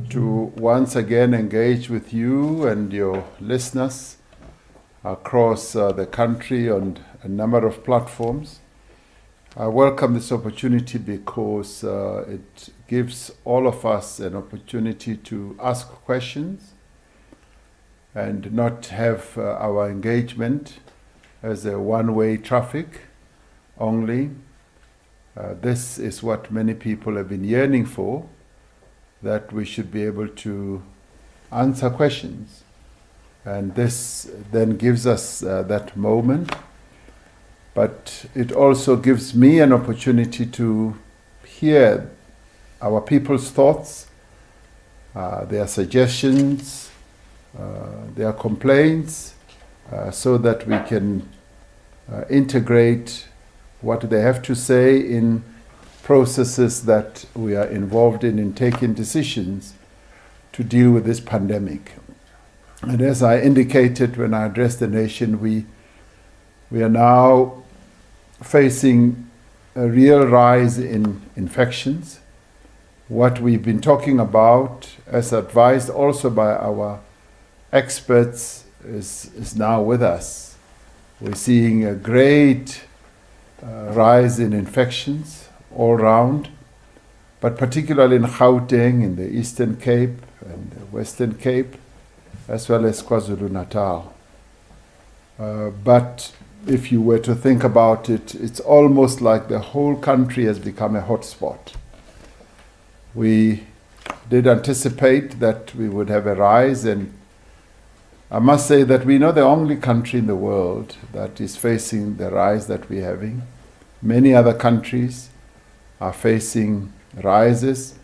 to once again engage with you and your listeners across the country on a number of platforms. I welcome this opportunity because it gives all of us an opportunity to ask questions and not have our engagement as a one-way traffic only. This is what many people have been yearning for, that we should be able to answer questions. And this then gives us that moment. But it also gives me an opportunity to hear our people's thoughts, their suggestions, their complaints, so that we can integrate what they have to say in processes that we are involved in taking decisions to deal with this pandemic. And as I indicated when I addressed the nation, we are now facing a real rise in infections. What we've been talking about, as advised also by our experts, is now with us. We're seeing a great rise in infections all round, but particularly in Gauteng, in the Eastern Cape and the Western Cape, as well as KwaZulu-Natal. But if you were to think about it, it's almost like the whole country has become a hotspot. We did anticipate that we would have a rise, and I must say that we're not the only country in the world that is facing the rise that we're having. Many other countries are facing rises,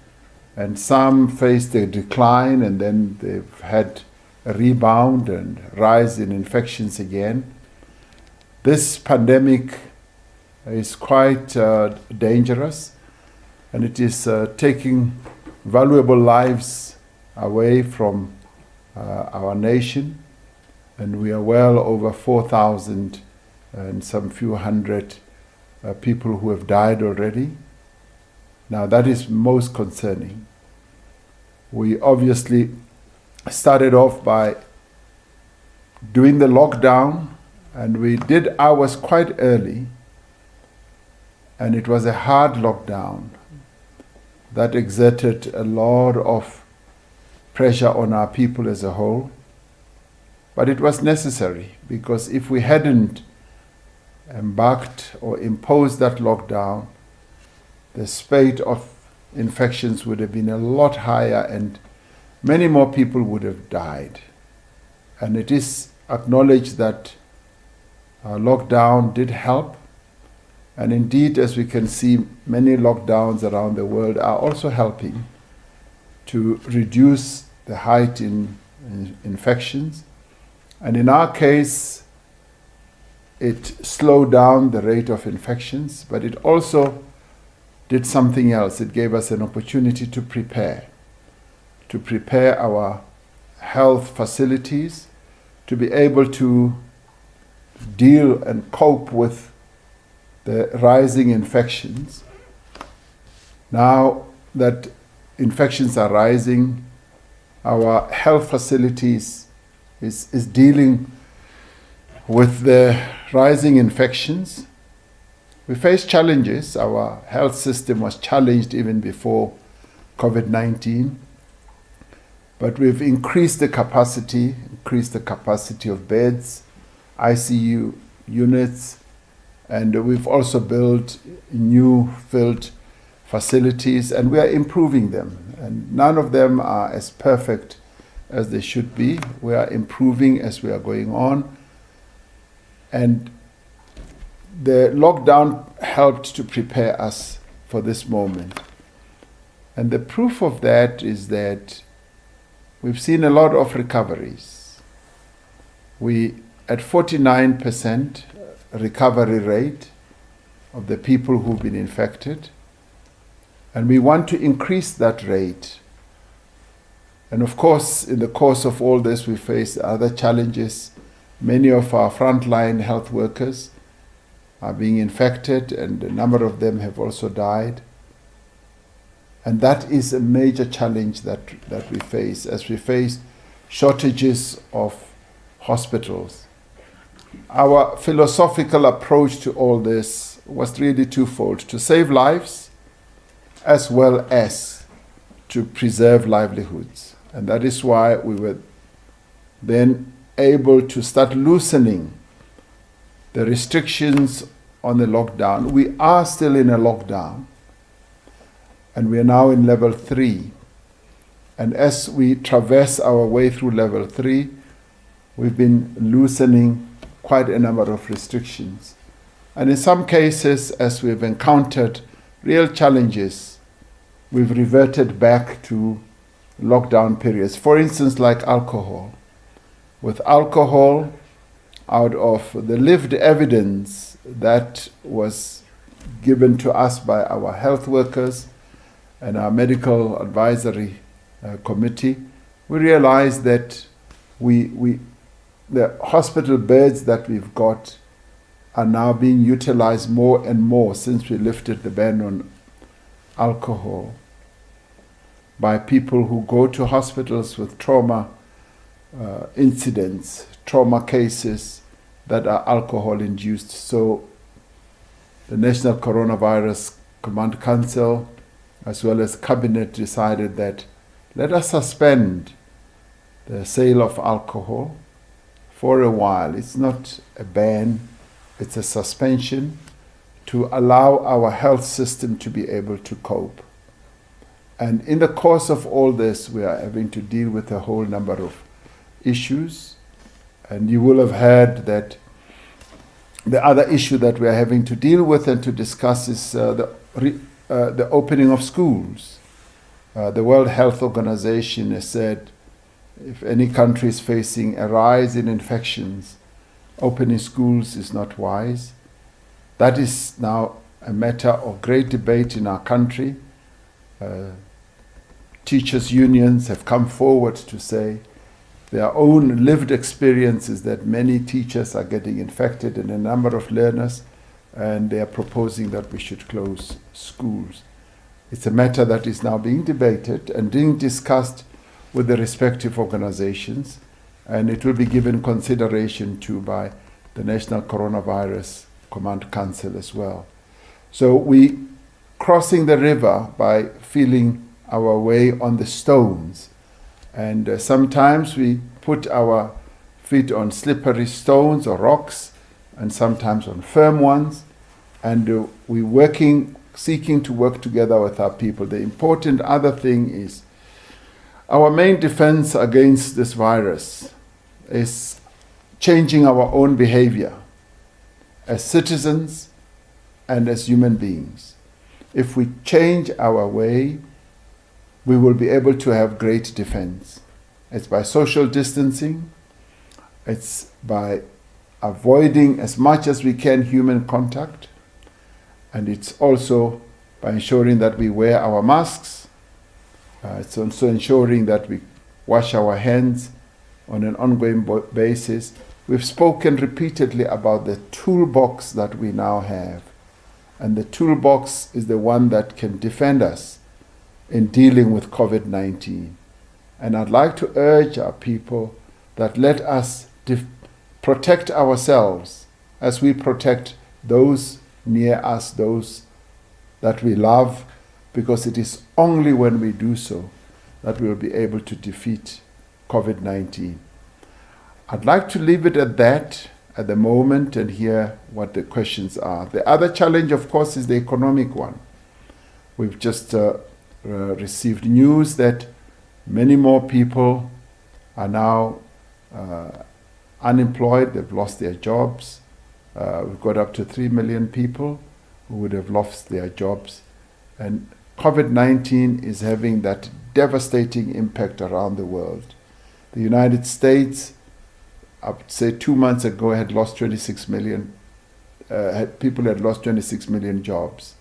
and some faced a decline and then they've had a rebound and rise in infections again. This pandemic is quite dangerous, and it is taking valuable lives away from our nation, and we are well over 4,000 and some few hundred people who have died already. Now that is most concerning. We obviously started off by doing the lockdown, and we did ours quite early, and it was a hard lockdown that exerted a lot of pressure on our people as a whole. But it was necessary, because if we hadn't embarked or imposed that lockdown, the spate of infections would have been a lot higher and many more people would have died. And it is acknowledged that our lockdown did help. And indeed, as we can see, many lockdowns around the world are also helping to reduce the height in infections. And in our case, it slowed down the rate of infections, but it also did something else. It gave us an opportunity to prepare our health facilities to be able to deal and cope with the rising infections. Now that infections are rising, our health facilities is dealing with the rising infections. We face challenges. Our health system was challenged even before COVID-19, but we've increased the capacity of beds, ICU units, and we've also built new field facilities, and we are improving them. And none of them are as perfect as they should be. We are improving as we are going on. And the lockdown helped to prepare us for this moment. And the proof of that is that we've seen a lot of recoveries. We at 49% recovery rate of the people who've been infected. And we want to increase that rate. And of course, in the course of all this, we face other challenges. Many of our frontline health workers are being infected, and a number of them have also died. And that is a major challenge that we face as we face shortages of hospitals. Our philosophical approach to all this was really twofold: to save lives as well as to preserve livelihoods. And that is why we were then able to start loosening the restrictions on the lockdown. We are still in a lockdown, and we are now in level 3. And as we traverse our way through level 3, we've been loosening quite a number of restrictions. And in some cases, as we've encountered real challenges, we've reverted back to lockdown periods. For instance, like alcohol. With alcohol, out of the lived evidence that was given to us by our health workers and our medical advisory committee, we realized that the hospital beds that we've got are now being utilized more and more since we lifted the ban on alcohol by people who go to hospitals with trauma incidents, trauma cases that are alcohol-induced. So the National Coronavirus Command Council, as well as Cabinet, decided that let us suspend the sale of alcohol for a while. It's not a ban, it's a suspension to allow our health system to be able to cope. And in the course of all this, we are having to deal with a whole number of issues. And you will have heard that the other issue that we are having to deal with and to discuss is the opening of schools. The World Health Organization has said if any country is facing a rise in infections, opening schools is not wise. That is now a matter of great debate in our country. Teachers' unions have come forward to say their own lived experiences that many teachers are getting infected and a number of learners, and they are proposing that we should close schools. It's a matter that is now being debated and being discussed with the respective organizations, and it will be given consideration to by the National Coronavirus Command Council as well. So we crossing the river by feeling our way on the stones, and sometimes we put our feet on slippery stones or rocks, and sometimes on firm ones, and we're working, seeking to work together with our people. The important other thing is our main defense against this virus is changing our own behavior as citizens and as human beings. If we change our way, we will be able to have great defense. It's by social distancing, it's by avoiding as much as we can human contact, and it's also by ensuring that we wear our masks. It's also ensuring that we wash our hands on an ongoing basis. We've spoken repeatedly about the toolbox that we now have, and the toolbox is the one that can defend us in dealing with COVID-19. And I'd like to urge our people that let us protect ourselves as we protect those near us, those that we love, because it is only when we do so that we will be able to defeat COVID-19. I'd like to leave it at that at the moment and hear what the questions are. The other challenge, of course, is the economic one. We've just received news that many more people are now unemployed. They've lost their jobs. We've got up to 3 million people who would have lost their jobs. And COVID-19 is having that devastating impact around the world. The United States, I would say 2 months ago, had lost 26 million, people had lost 26 million jobs.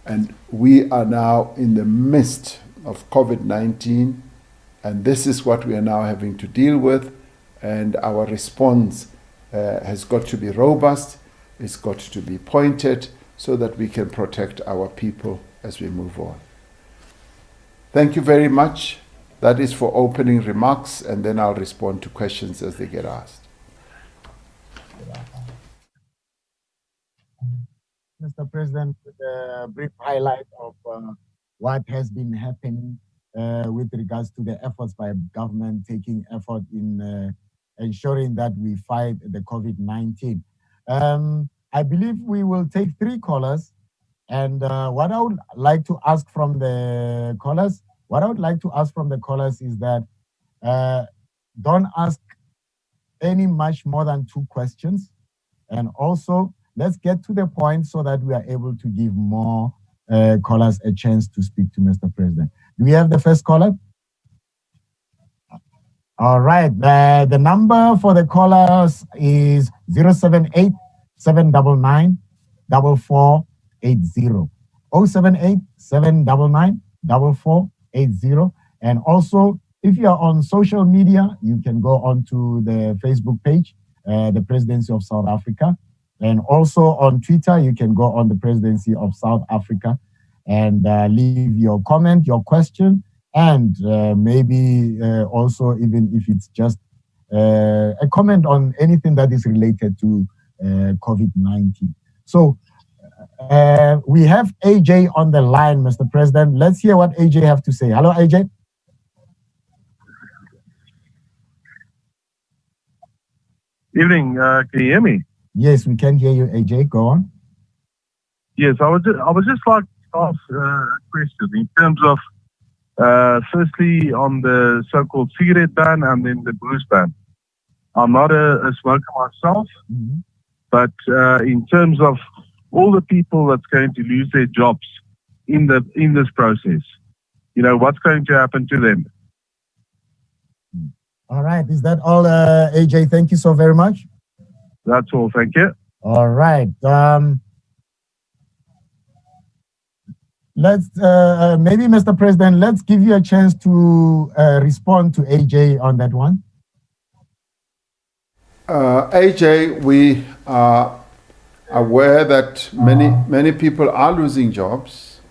And we are now in the midst of COVID-19, and this is what we are now having to deal with, and our response has got to be robust, it's got to be pointed, so that we can protect our people as we move on. Thank you very much. That is for opening remarks, and then I'll respond to questions as they get asked. Mr. President, with a brief highlight of what has been happening with regards to the efforts by government taking effort in ensuring that we fight the COVID-19. I believe we will take 3 callers. And what I would like to ask from the callers, is that don't ask any much more than 2 questions. And also, let's get to the point so that we are able to give more callers a chance to speak to Mr. President. Do we have the first caller? All right. The number for the callers is 078 799 4480. 078 799 4480. And also, if you are on social media, you can go on to the Facebook page, the Presidency of South Africa. And also on Twitter, you can go on the Presidency of South Africa and leave your comment, your question, and maybe also, even if it's just a comment on anything that is related to COVID-19. So we have AJ on the line, Mr. President. Let's hear what AJ have to say. Hello, AJ. Evening. Can you hear me? Yes, we can hear you, AJ. Go on. Yes, I was just like to ask a question in terms of, firstly, on the so-called cigarette ban and then the booze ban. I'm not a smoker myself, but in terms of all the people that's going to lose their jobs in this process, what's going to happen to them? All right. Is that all, AJ? Thank you so very much. That's all. Thank you. All right. Let's maybe, Mr. President, let's give you a chance to respond to AJ on that one. AJ, we are aware that many people are losing jobs,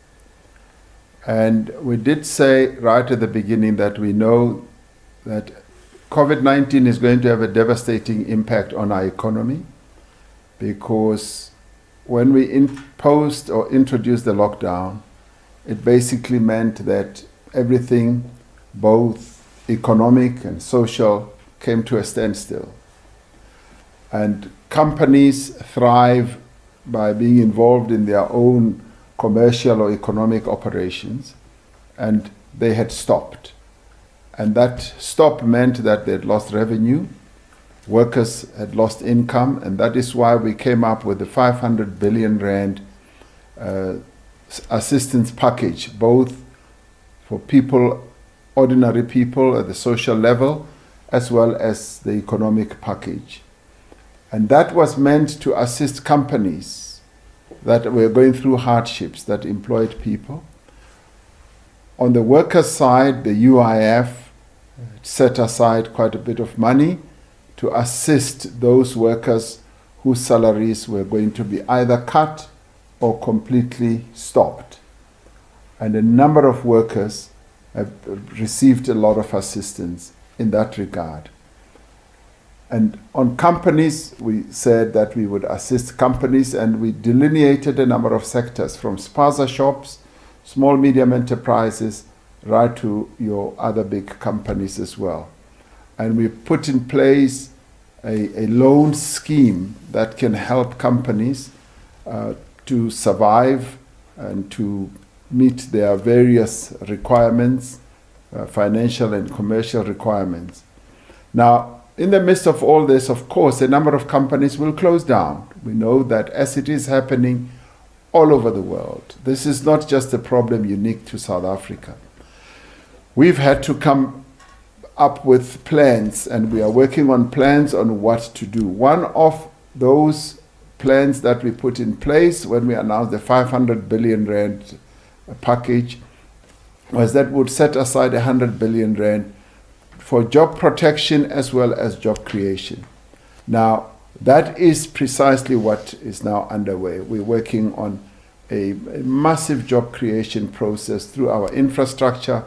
and we did say right at the beginning that we know that COVID-19 is going to have a devastating impact on our economy, because when we imposed or introduced the lockdown, it basically meant that everything, both economic and social, came to a standstill. And companies thrive by being involved in their own commercial or economic operations, and they had stopped. And that stop meant that they had lost revenue, workers had lost income, and that is why we came up with the 500 billion rand assistance package, both for people, ordinary people at the social level, as well as the economic package. And that was meant to assist companies that were going through hardships, that employed people. On the workers' side, the UIF set aside quite a bit of money to assist those workers whose salaries were going to be either cut or completely stopped. And a number of workers have received a lot of assistance in that regard. And on companies, we said that we would assist companies, and we delineated a number of sectors, from spaza shops, small medium enterprises, right to your other big companies as well. And we put in place a loan scheme that can help companies to survive and to meet their various requirements, financial and commercial requirements. Now, in the midst of all this, of course, a number of companies will close down. We know that as it is happening all over the world. This is not just a problem unique to South Africa. We've had to come up with plans, and we are working on plans on what to do. One of those plans that we put in place when we announced the 500 billion rand package was that would set aside 100 billion rand for job protection as well as job creation. Now, that is precisely what is now underway. We're working on a massive job creation process through our infrastructure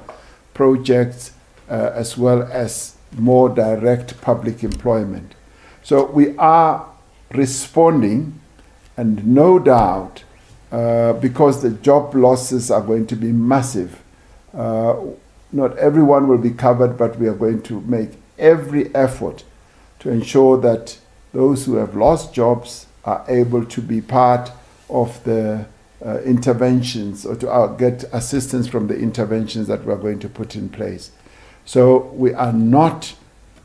projects, as well as more direct public employment. So we are responding, and no doubt, because the job losses are going to be massive, not everyone will be covered, but we are going to make every effort to ensure that those who have lost jobs are able to be part of the interventions, or to get assistance from the interventions that we are going to put in place. So we are not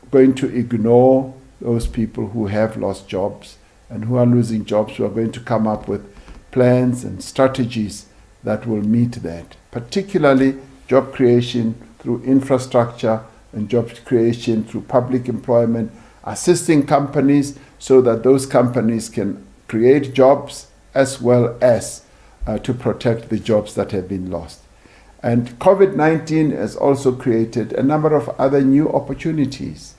going to ignore those people who have lost jobs and who are losing jobs. We are going to come up with plans and strategies that will meet that, particularly job creation through infrastructure and job creation through public employment, assisting companies so that those companies can create jobs as well as to protect the jobs that have been lost. And COVID-19 has also created a number of other new opportunities.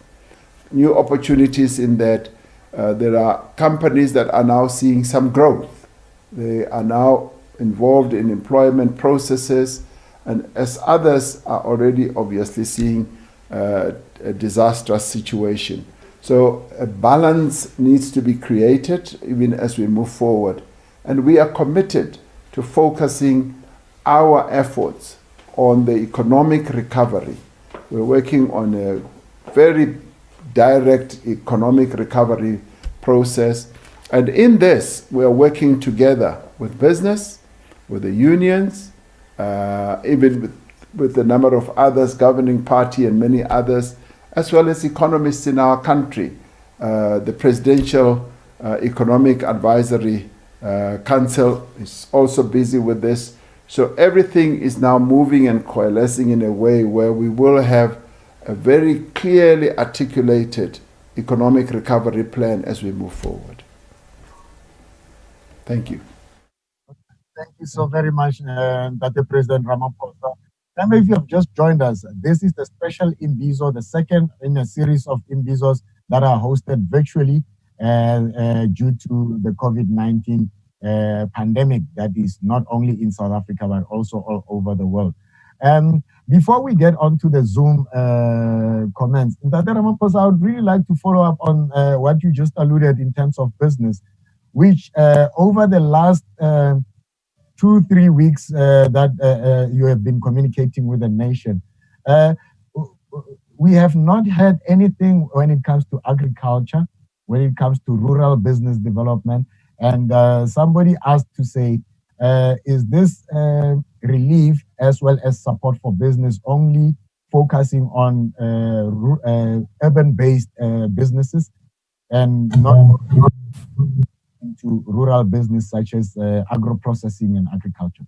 New opportunities in that there are companies that are now seeing some growth. They are now involved in employment processes, and as others are already obviously seeing a disastrous situation. So a balance needs to be created even as we move forward. And we are committed to focusing our efforts on the economic recovery. We're working on a very direct economic recovery process. And in this, we are working together with business, with the unions, even with a number of others, governing party and many others, as well as economists in our country. The Presidential Economic Advisory Council is also busy with this. So everything is now moving and coalescing in a way where we will have a very clearly articulated economic recovery plan as we move forward. Thank you. Thank you so very much, Dr. President Ramaphosa. And if you have just joined us, this is the special imbizo, the second in a series of imbizos that are hosted virtually due to the COVID-19 pandemic that is not only in South Africa, but also all over the world. Before we get on to the Zoom comments, Dr. Ramaphosa, I would really like to follow up on what you just alluded in terms of business, which over the last 2-3 weeks that you have been communicating with the nation, we have not had anything when it comes to agriculture, when it comes to rural business development. And somebody asked to say, is this relief as well as support for business only focusing on urban-based businesses and not into rural business such as agro-processing and agriculture?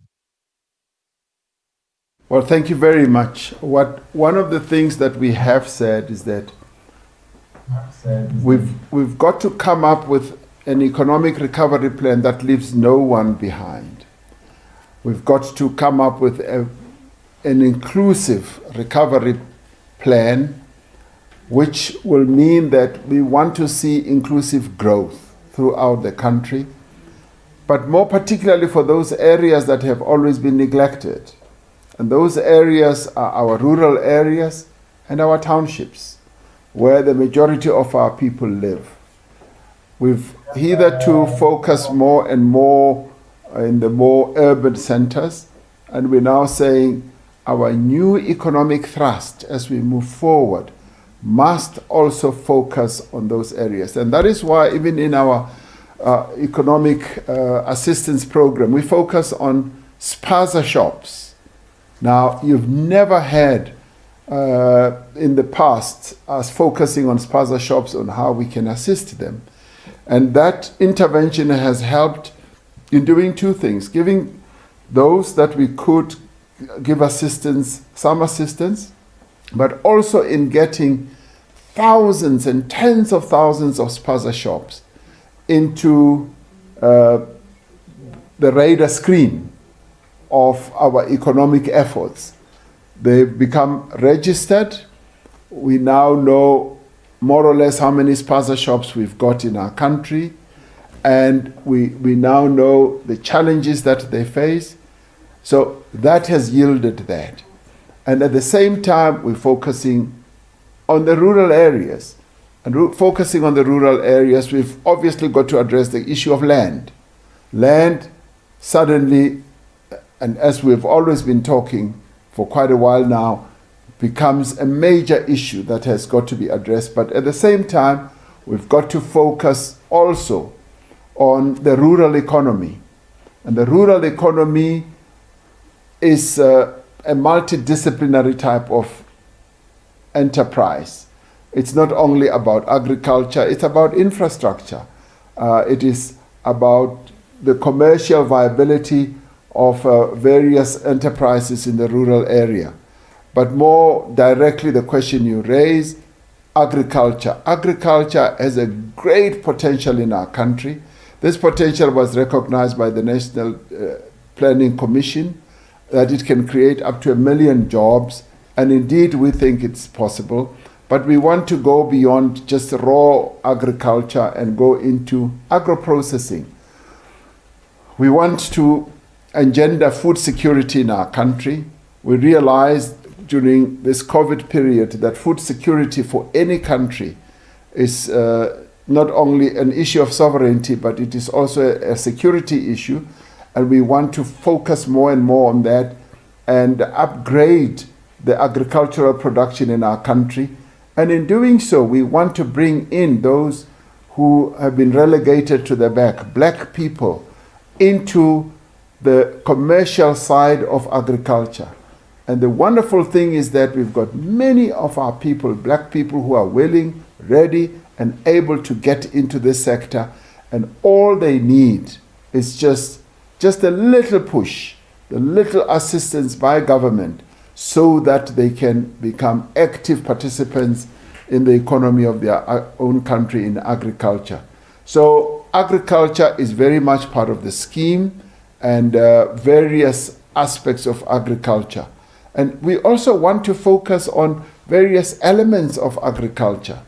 Well, thank you very much. One of the things that we have said is that we've got to come up with an economic recovery plan that leaves no one behind. We've got to come up with an inclusive recovery plan, which will mean that we want to see inclusive growth throughout the country, but more particularly for those areas that have always been neglected. And those areas are our rural areas and our townships, where the majority of our people live. We've hitherto focused more and more in the more urban centers, and we're now saying our new economic thrust as we move forward must also focus on those areas. And that is why even in our economic assistance program, we focus on spaza shops. Now, you've never had in the past us focusing on spaza shops on how we can assist them. And that intervention has helped in doing two things: giving those that we could give assistance, some assistance, but also in getting thousands and tens of thousands of spaza shops into the radar screen of our economic efforts. They've become registered. We now know more or less how many spaza shops we've got in our country. and we now know the challenges that they face. So that has yielded that. And at the same time, we're focusing on the rural areas. And focusing on the rural areas, we've obviously got to address the issue of land. Land suddenly, and as we've always been talking for quite a while now, becomes a major issue that has got to be addressed. But at the same time, we've got to focus also on the rural economy. And the rural economy is a multidisciplinary type of enterprise. It's not only about agriculture, it's about infrastructure. It is about the commercial viability of various enterprises in the rural area. But more directly, the question you raise, agriculture. Agriculture has a great potential in our country. This potential was recognized by the National Planning Commission, that it can create up to 1 million jobs. And indeed, we think it's possible. But we want to go beyond just raw agriculture and go into agro-processing. We want to engender food security in our country. We realized during this COVID period that food security for any country is not only an issue of sovereignty, but it is also a security issue. And we want to focus more and more on that and upgrade the agricultural production in our country. And in doing so, we want to bring in those who have been relegated to the back, black people, into the commercial side of agriculture. And the wonderful thing is that we've got many of our people, black people, who are willing, ready, and able to get into this sector. And all they need is just a little push, a little assistance by government, so that they can become active participants in the economy of their own country in agriculture. So agriculture is very much part of the scheme and various aspects of agriculture. And we also want to focus on various elements of agriculture,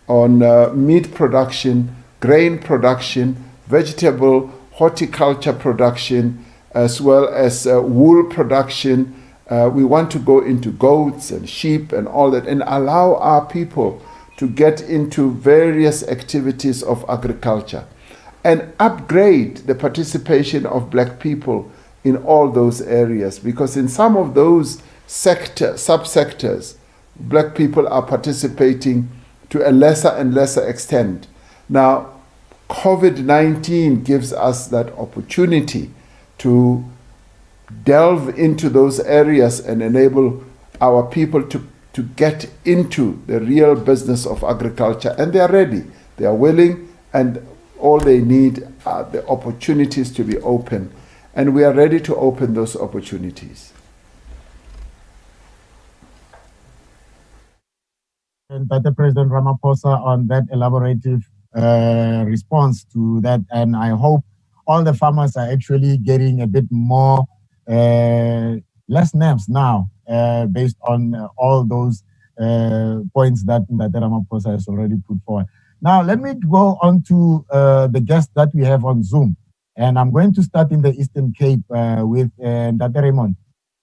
on meat production, grain production, vegetable, horticulture production, as well as wool production. We want to go into goats and sheep and all that, and allow our people to get into various activities of agriculture and upgrade the participation of black people in all those areas, because in some of those subsectors, black people are participating to a lesser and lesser extent. Now, COVID-19 gives us that opportunity to delve into those areas and enable our people to get into the real business of agriculture. And they are ready, they are willing, and all they need are the opportunities to be open. And we are ready to open those opportunities. And President Ramaphosa on that elaborative response to that. And I hope all the farmers are actually getting a bit more, less nerves now, based on all those points that Ramaphosa has already put forward. Now, let me go on to the guests that we have on Zoom. And I'm going to start in the Eastern Cape with Ndate Raymond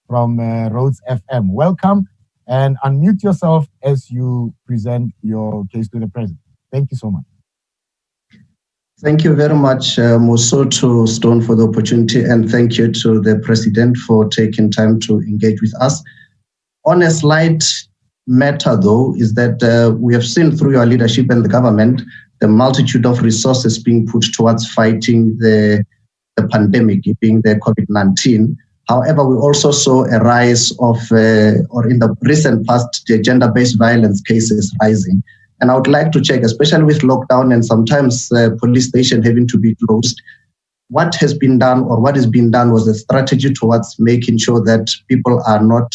from Rhodes FM. Welcome, and unmute yourself as you present your case to the president. Thank you so much. Thank you very much, Mosoto Stone, for the opportunity, and thank you to the president for taking time to engage with us. On a slight matter, though, is that we have seen through your leadership and the government the multitude of resources being put towards fighting the pandemic, being the COVID-19. However, we also saw a rise of, or in the recent past, the gender-based violence cases rising. And I would like to check, especially with lockdown and sometimes police station having to be closed, what has been done or what is being done was a strategy towards making sure that people are not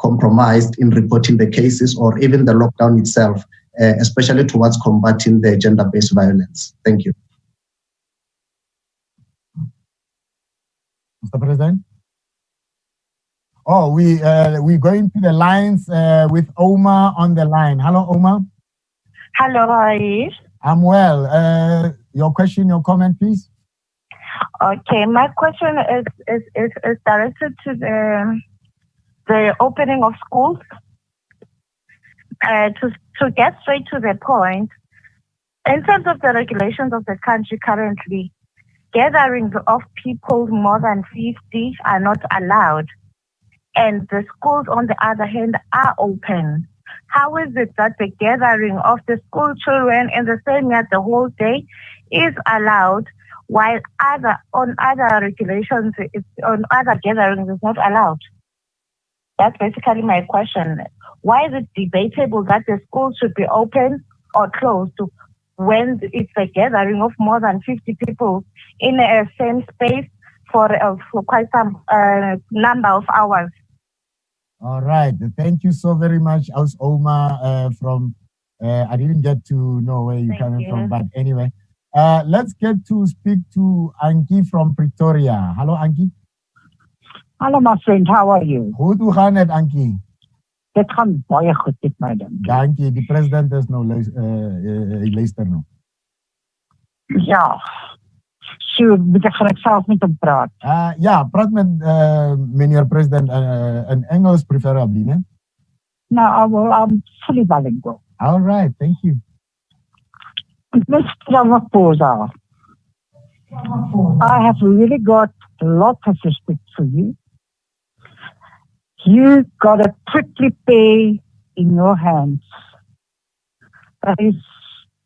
compromised in reporting the cases or even the lockdown itself, especially towards combating the gender-based violence. Thank you. Mr. President? Oh, we're going to the lines with Omar on the line. Hello, Omar. Hello, how are you? I'm well. your question, your comment, please. Okay, my question is directed to the opening of schools. To get straight to the point, in terms of the regulations of the country currently, gatherings of people more than 50 are not allowed. And the schools, on the other hand, are open. How is it that the gathering of the school children in the same year the whole day is allowed, while on other regulations, on other gatherings, is not allowed? That's basically my question. Why is it debatable that the schools should be open or closed when it's a gathering of more than 50 people in a same space for quite some number of hours? All right. Thank you so very much, Aus Oma, from, I didn't get to know where you're coming from, but anyway. Let's get to speak to Anki from Pretoria. Hello, Anki. Hallo my friend, how are you? Hoe gaan het, Anki? Dit gaan baie goed met my dink. Dankie, die president is nou luister nou. Ja. So, gaan ek self met hom praat? Ja, praat met meneer president in Engels preferably, né? No, I'm fully bilingual. All right, thank you. Mr. Ramaphosa, I have really got lots of respect for you. You got a prickly pear in your hands. That is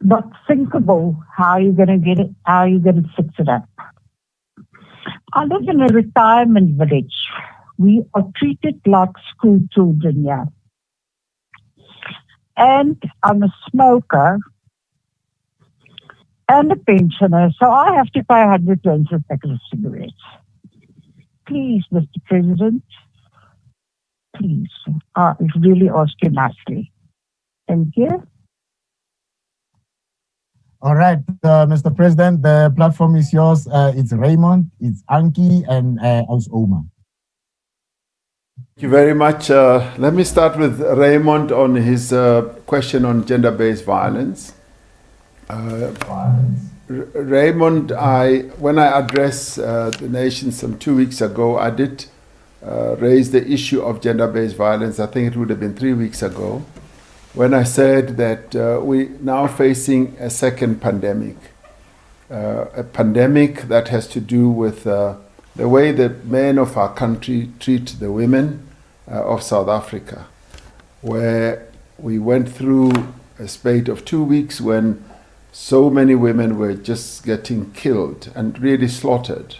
not thinkable how you're going to get it, how you're going to fix it up. I live in a retirement village. We are treated like school children here. And I'm a smoker and a pensioner, so I have to pay 100 rand for a packet of cigarettes. Please, Mr. President, please, I really ask you nicely. Thank you. All right, Mr. President, the platform is yours. It's Raymond, it's Anki, and Aus Oma. Thank you very much. Let me start with Raymond on his question on gender-based violence. Raymond, when I addressed the nation some 2 weeks ago, I did raise the issue of gender-based violence. I think it would have been 3 weeks ago, when I said that we're now facing a second pandemic, a pandemic that has to do with the way that men of our country treat the women of South Africa, where we went through a spate of 2 weeks when so many women were just getting killed and really slaughtered.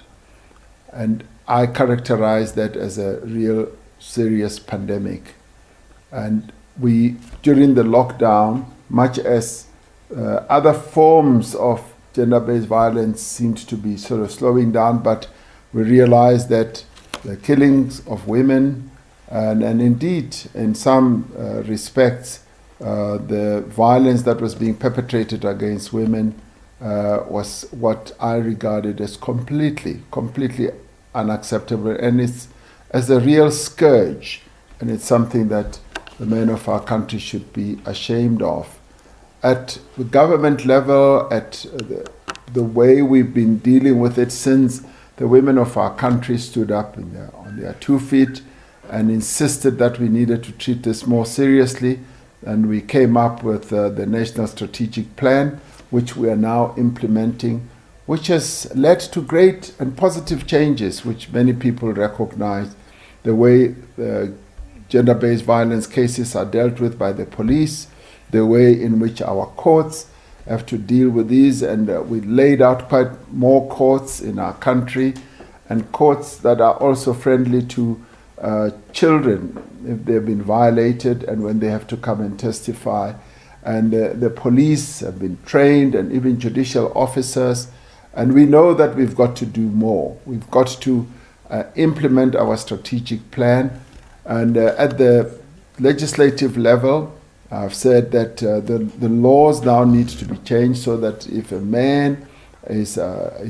And I characterize that as a real serious pandemic. And we, during the lockdown, much as other forms of gender-based violence seemed to be sort of slowing down, but we realized that the killings of women and indeed in some respects the violence that was being perpetrated against women was what I regarded as completely unacceptable, and it's as a real scourge, and it's something that the men of our country should be ashamed of. At the government level, at the way we've been dealing with it since the women of our country stood up on their 2 feet and insisted that we needed to treat this more seriously, and we came up with the National Strategic Plan, which we are now implementing, which has led to great and positive changes, which many people recognize. The way gender-based violence cases are dealt with by the police, the way in which our courts have to deal with these, and we laid out quite more courts in our country, and courts that are also friendly to children if they've been violated and when they have to come and testify. And the police have been trained, and even judicial officers, and we know that we've got to do more. We've got to implement our strategic plan, and at the legislative level, I've said that the laws now need to be changed so that if a man is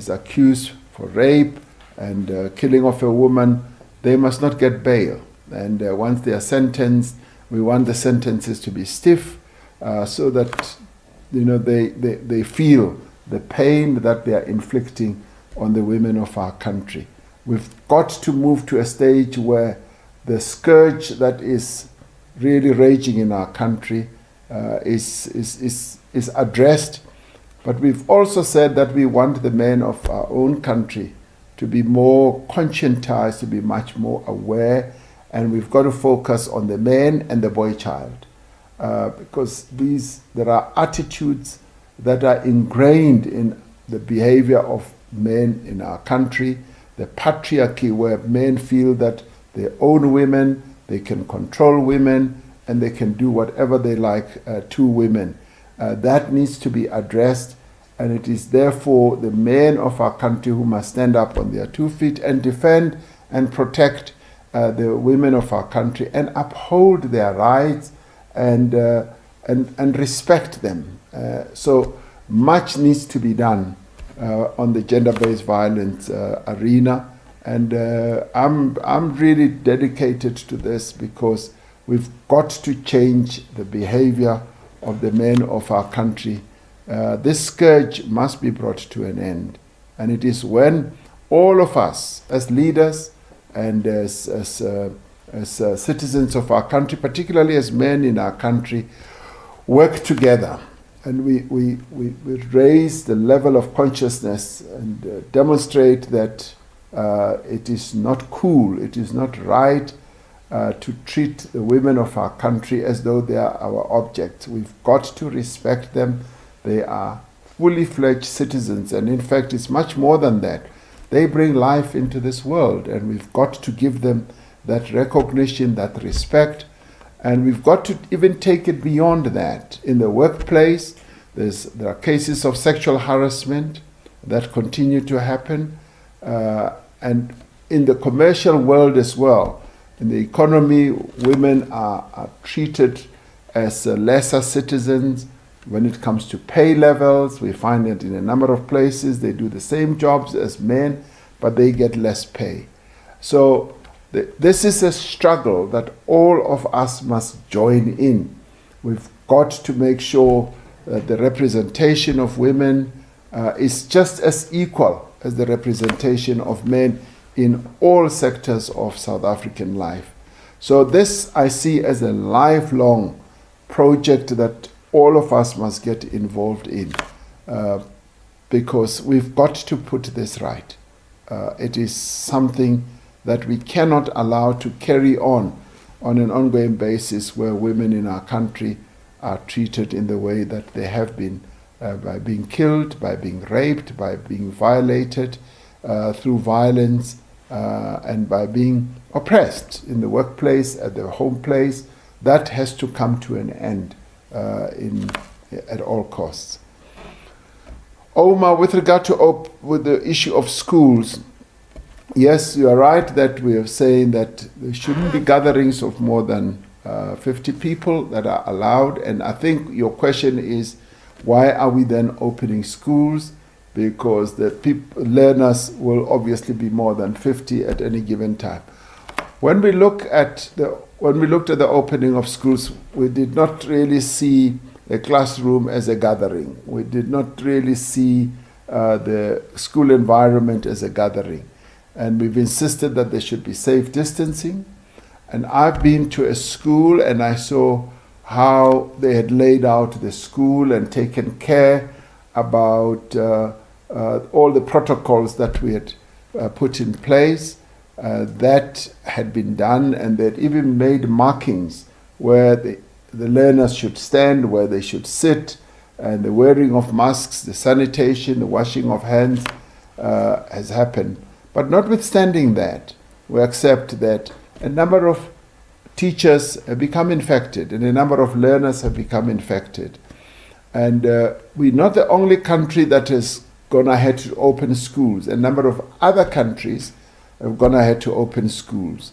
accused for rape and killing of a woman, they must not get bail. And once they are sentenced, we want the sentences to be stiff so that they feel the pain that they are inflicting on the women of our country. We've got to move to a stage where the scourge that is really raging in our country is addressed. But we've also said that we want the men of our own country to be more conscientized, to be much more aware, and we've got to focus on the man and the boy child, because there are attitudes that are ingrained in the behavior of men in our country, the patriarchy, where men feel that they own women, they can control women, and they can do whatever they like to women. That needs to be addressed, and it is therefore the men of our country who must stand up on their 2 feet and defend and protect the women of our country and uphold their rights and respect them. So much needs to be done on the gender-based violence arena, and I'm really dedicated to this because we've got to change the behavior of the men of our country. This scourge must be brought to an end, and it is when all of us as leaders and as citizens of our country, particularly as men in our country, work together and we raise the level of consciousness and demonstrate that it is not cool, it is not right to treat the women of our country as though they are our objects. We've got to respect them. They are fully fledged citizens, and in fact it's much more than that. They bring life into this world, and we've got to give them that recognition, that respect, and we've got to even take it beyond that. In the workplace, there are cases of sexual harassment that continue to happen, and in the commercial world as well. In the economy, women are treated as lesser citizens. When it comes to pay levels, we find that in a number of places they do the same jobs as men, but they get less pay. So this is a struggle that all of us must join in. We've got to make sure that the representation of women is just as equal as the representation of men in all sectors of South African life. So this I see as a lifelong project that all of us must get involved in, because we've got to put this right. It is something that we cannot allow to carry on an ongoing basis, where women in our country are treated in the way that they have been, by being killed, by being raped, by being violated through violence, and by being oppressed in the workplace, at the home place. That has to come to an end at all costs. Omar, with regard to with the issue of schools, yes, you are right that we are saying that there shouldn't be gatherings of more than 50 people that are allowed. And I think your question is, why are we then opening schools? Because the learners will obviously be more than 50 at any given time. When we looked at the opening of schools, we did not really see the classroom as a gathering. We did not really see the school environment as a gathering. And we've insisted that there should be safe distancing. And I've been to a school and I saw how they had laid out the school and taken care about all the protocols that we had put in place. That had been done, and they'd even made markings where the learners should stand, where they should sit, and the wearing of masks, the sanitation, the washing of hands has happened. But notwithstanding that, we accept that a number of teachers have become infected and a number of learners have become infected. And we're not the only country that has gone ahead to open schools. A number of other countries have gone ahead to open schools.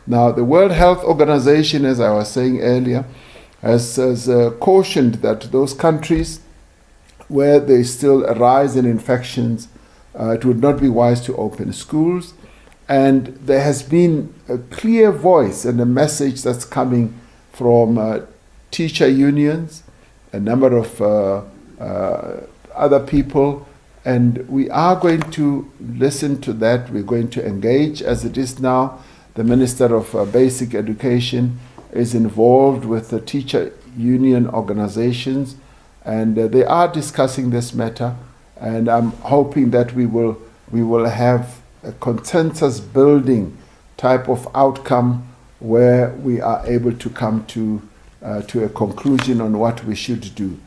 Now, the World Health Organization, as I was saying earlier, has cautioned that those countries where there is still a rise in infections, it would not be wise to open schools. And there has been a clear voice and a message that's coming from teacher unions, a number of other people, and we are going to listen to that. We're going to engage as it is now. The Minister of Basic Education is involved with the teacher union organizations, and they are discussing this matter, and I'm hoping that we will have a consensus building type of outcome where we are able to come to a conclusion on what we should do.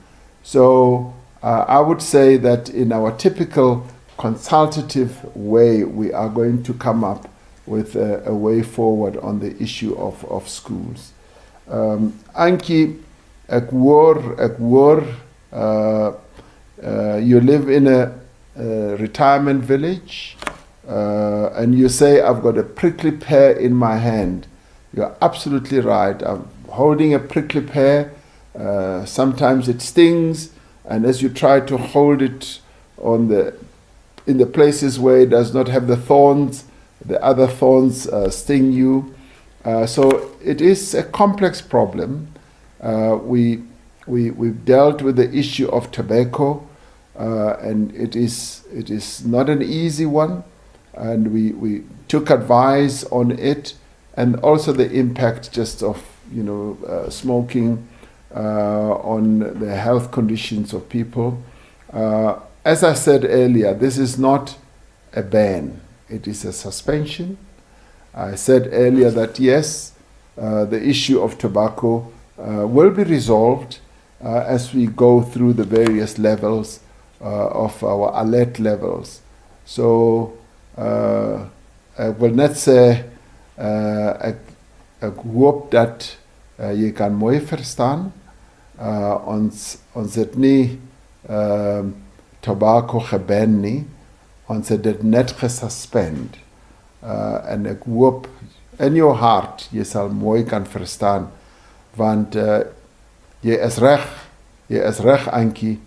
So I would say that in our typical consultative way, we are going to come up with a way forward on the issue of schools. Anki, you live in a retirement village, and you say, I've got a prickly pear in my hand. You're absolutely right. I'm holding a prickly pear. Sometimes it stings, and as you try to hold it in the places where it does not have the thorns, the other thorns sting you. So it is a complex problem. We've dealt with the issue of tobacco, and it is not an easy one, and we took advice on it, and also the impact just of smoking on the health conditions of people. As I said earlier, this is not a ban, it is a suspension. I said earlier that yes, the issue of tobacco will be resolved as we go through the various levels of our alert levels. So I will not say ek hoop dat jy kan mooi verstaan. Ons het nie tobacco geban nie. Ons het dit net gesuspend. En ek hoop in jou hart jy sal mooi kan verstaan, want jy is reg Ankie.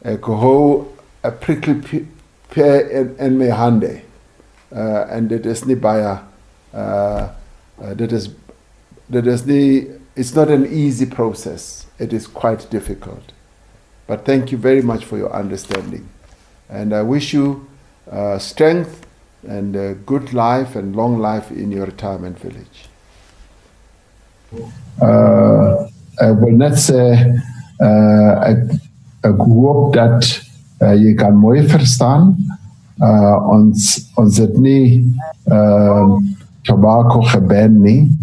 Ek hou 'n prickly pear in my hande, en dit is nie baie it's not an easy process. It is quite difficult. But thank you very much for your understanding, and I wish you strength and good life and long life in your retirement village. I will not say ek hoop dat jy kan mooi verstaan. Ons het nie tobacco geban nie.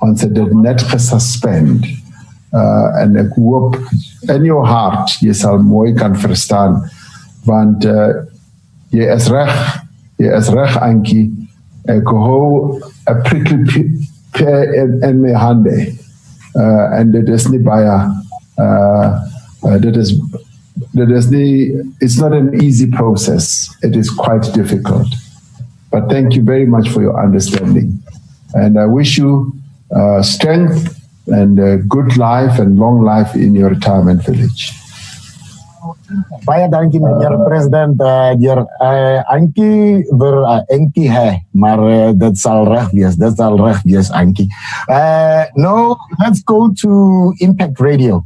Ons het dit net gesuspend. En ek hoop in jou hart jy sal mooi kan verstaan, want jy is reg Ankie. Ek hou 'n prickly pear in my hande, en dit is nie baie it's not an easy process. It is quite difficult. But thank you very much for your understanding, and I wish you strength and good life and long life in your retirement village. Baie dankie meneer president. Deur Ankie vir Enkie hè, maar dit sal reg wees. Ankie. Now let's go to Impact Radio.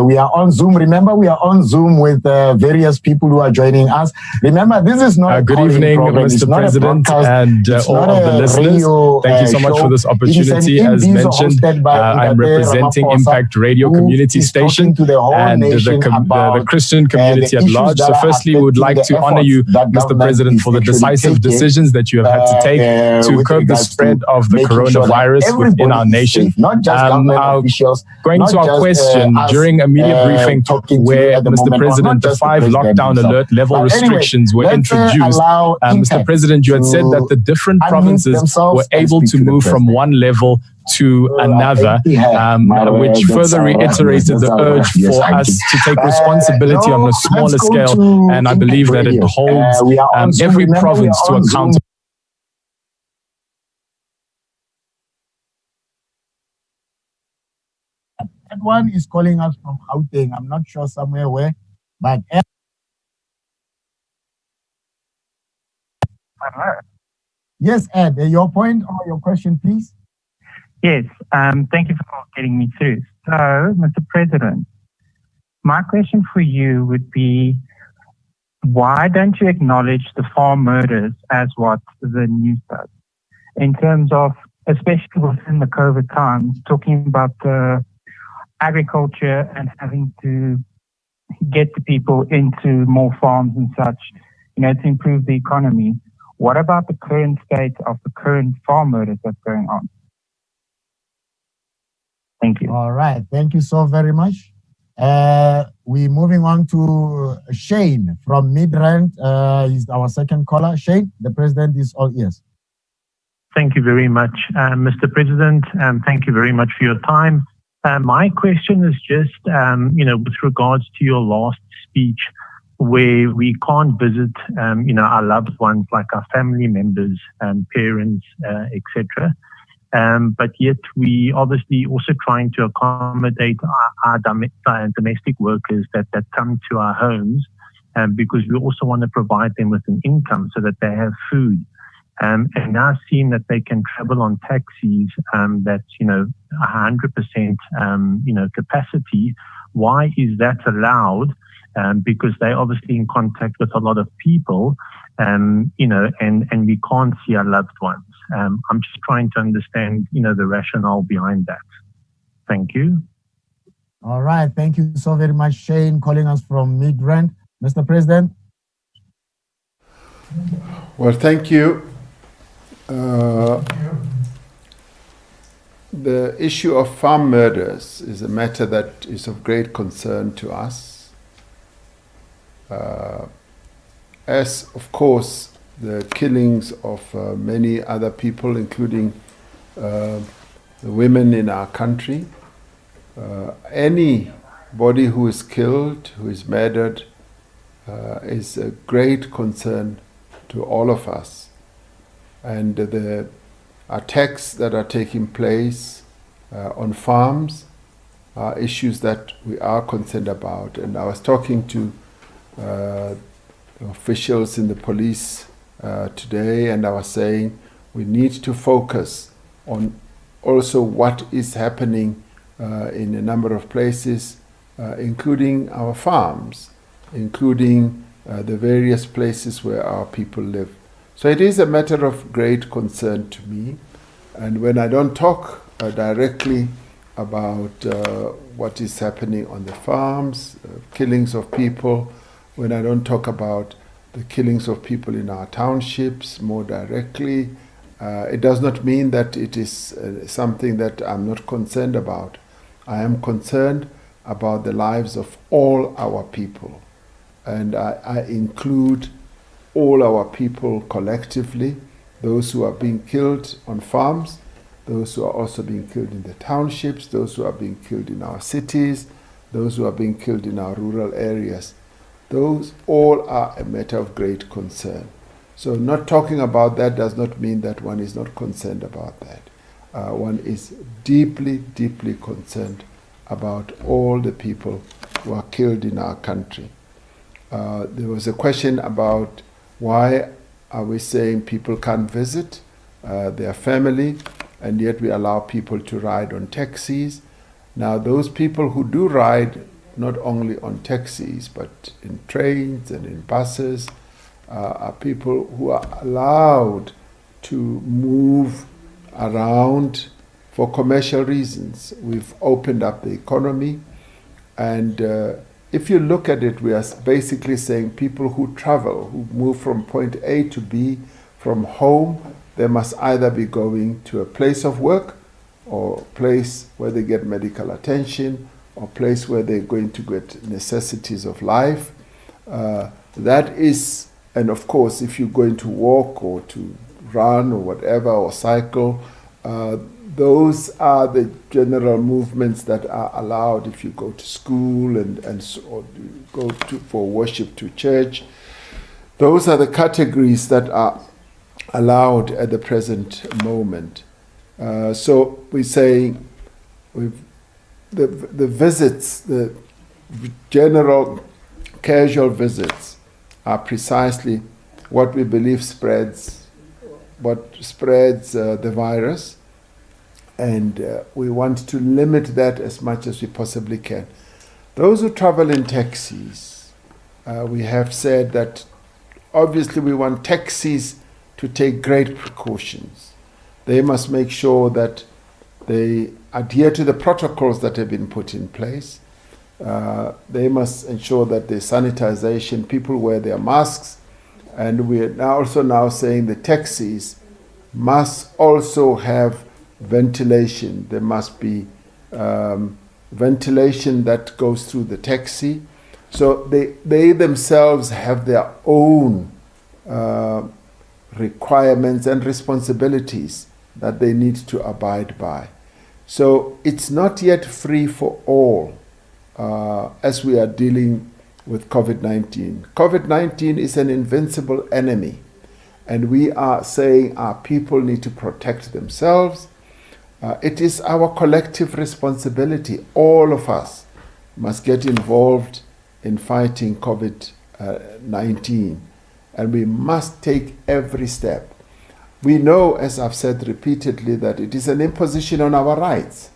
We are on Zoom. Remember, we are on Zoom with various people who are joining us. Remember, this is not good evening, program. Mr. President, and all of the listeners. Thank you so much for this opportunity. As mentioned, I'm representing Impact Radio community station and the Christian community at large. So firstly, we would like to honor you, Mr. President, for the decisive decisions that you have had to take to curb the spread of the coronavirus within our nation. Going to our question, during a media briefing where, Mr. President, the 5 lockdown alert level restrictions were introduced, Mr. President, you had said that the different provinces were able to move from one level to another, which further reiterated the urge for us to take responsibility on a smaller scale, and I believe that it holds every province to account. That one is calling us from Gauteng. I'm not sure somewhere where, but yes, Ed, your point or your question, please. Yes, thank you for getting me through. So, Mr. President, my question for you would be, why don't you acknowledge the farm murders as what the news does? In terms of, especially within the COVID times, talking about the agriculture and having to get the people into more farms and such, to improve the economy. What about the current state of the current farm murders that's going on? Thank you. All right. Thank you so very much. We're moving on to Shane from Midrand. He's our second caller. Shane, the president is all ears. Thank you very much, Mr. President. Thank you very much for your time. My question is just, with regards to your last speech, where we can't visit, our loved ones, like our family members, parents, etc. But yet we obviously also trying to accommodate our domestic workers that come to our homes, because we also want to provide them with an income so that they have food. And now seeing that they can travel on taxis that's 100% capacity, why is that allowed? Because they're obviously in contact with a lot of people, and we can't see our loved ones. I'm just trying to understand, the rationale behind that. Thank you. All right. Thank you so very much, Shane, calling us from Midrand. Mr. President. Well, thank you. The issue of farm murders is a matter that is of great concern to us. As, of course, the killings of many other people, including the women in our country. Anybody who is killed, who is murdered, is a great concern to all of us. And the attacks that are taking place on farms are issues that we are concerned about. And I was talking to officials in the police today, and I was saying we need to focus on also what is happening in a number of places, including our farms, including the various places where our people live. So it is a matter of great concern to me. And when I don't talk directly about what is happening on the farms, killings of people, when I don't talk about the killings of people in our townships more directly, it does not mean that it is something that I'm not concerned about. I am concerned about the lives of all our people. And I include all our people collectively, those who are being killed on farms, those who are also being killed in the townships, those who are being killed in our cities, those who are being killed in our rural areas. Those all are a matter of great concern. So not talking about that does not mean that one is not concerned about that. One is deeply, deeply concerned about all the people who are killed in our country. There was a question about why are we saying people can't visit their family, and yet we allow people to ride on taxis. Now, those people who do ride not only on taxis, but in trains and in buses, are people who are allowed to move around for commercial reasons. We've opened up the economy, and if you look at it, we are basically saying people who travel, who move from point A to B from home, they must either be going to a place of work or a place where they get medical attention or a place where they're going to get necessities of life. That is, and of course, if you're going to walk or to run or whatever, or cycle, those are the general movements that are allowed if you go to school and or go for worship to church. Those are the categories that are allowed at the present moment. So we say the visits, the general casual visits are precisely what we believe spreads the virus. And we want to limit that as much as we possibly can. Those who travel in taxis, We have said that obviously we want taxis to take great precautions. They must make sure that they adhere to the protocols that have been put in place. They must ensure that there's sanitization, people wear their masks, and we are also now saying the taxis must also have ventilation. There must be ventilation that goes through the taxi. So they themselves have their own requirements and responsibilities that they need to abide by. So it's not yet free for all as we are dealing with COVID-19. COVID-19 is an invincible enemy, and we are saying our people need to protect themselves. It is our collective responsibility. All of us must get involved in fighting COVID-19, and we must take every step. We know, as I've said repeatedly, that it is an imposition on our rights.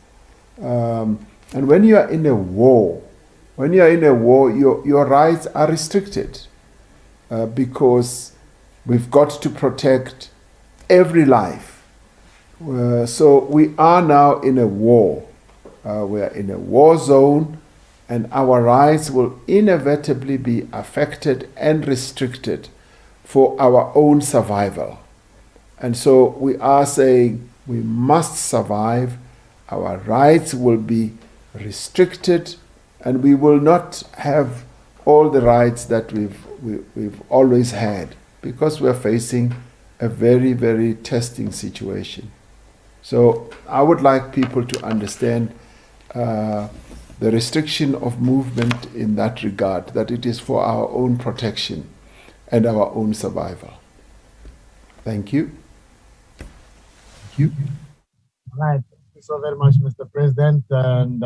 And when you are in a war, your rights are restricted because we've got to protect every life. So we are now in a war. We are in a war zone, and our rights will inevitably be affected and restricted for our own survival. And so we are saying we must survive. Our rights will be restricted, and we will not have all the rights that we've always had, because we're facing a very, very testing situation. So I would like people to understand the restriction of movement in that regard, that it is for our own protection and our own survival. Thank you. Thank you. All right. Thank you so very much, Mr. President. And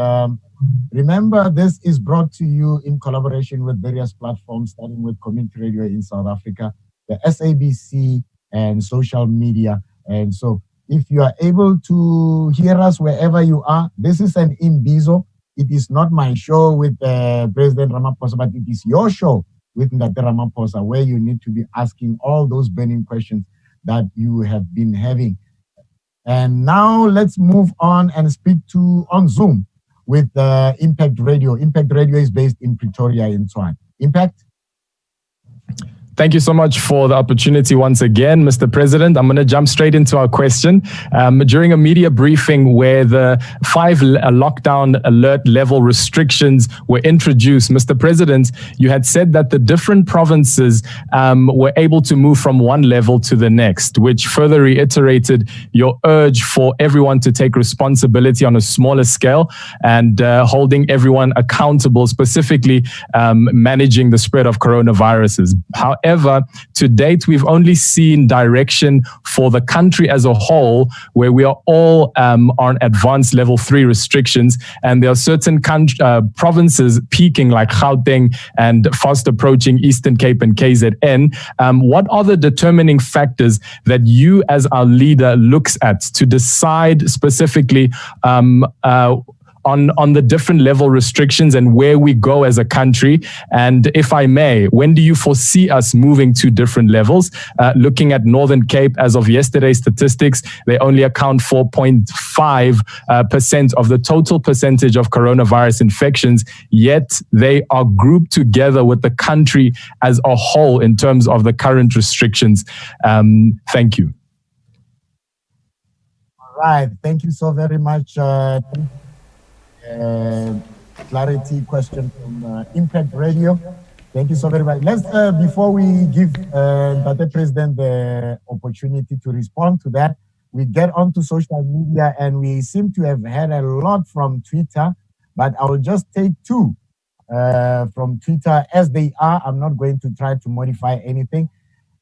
remember, this is brought to you in collaboration with various platforms, starting with Community Radio in South Africa, the SABC, and social media. And so if you are able to hear us wherever you are, this is an imbizo. It is not my show with President Ramaphosa, but it is your show with Ndate Ramaphosa, where you need to be asking all those burning questions that you have been having. And now let's move on and speak on Zoom with Impact Radio. Impact Radio is based in Pretoria in Tshwane. Impact? Thank you so much for the opportunity once again, Mr. President. I'm going to jump straight into our question. During a media briefing where the 5 lockdown alert level restrictions were introduced, Mr. President, you had said that the different provinces were able to move from one level to the next, which further reiterated your urge for everyone to take responsibility on a smaller scale and holding everyone accountable, specifically managing the spread of coronaviruses. However, to date, we've only seen direction for the country as a whole, where we are all on advanced level 3 restrictions, and there are certain provinces peaking like Gauteng and fast approaching Eastern Cape and KZN. What are the determining factors that you as our leader looks at to decide specifically on the different level restrictions and where we go as a country? And if I may, when do you foresee us moving to different levels? Looking at Northern Cape, as of yesterday's statistics, they only account for 0.5% of the total percentage of coronavirus infections, yet they are grouped together with the country as a whole in terms of the current restrictions. Thank you. All right. Thank you so very much. Clarity question from Impact Radio. Thank you so very much. Let's, before we give the President the opportunity to respond to that, we get onto social media, and we seem to have had a lot from Twitter, but I will just take 2 from Twitter as they are. I'm not going to try to modify anything.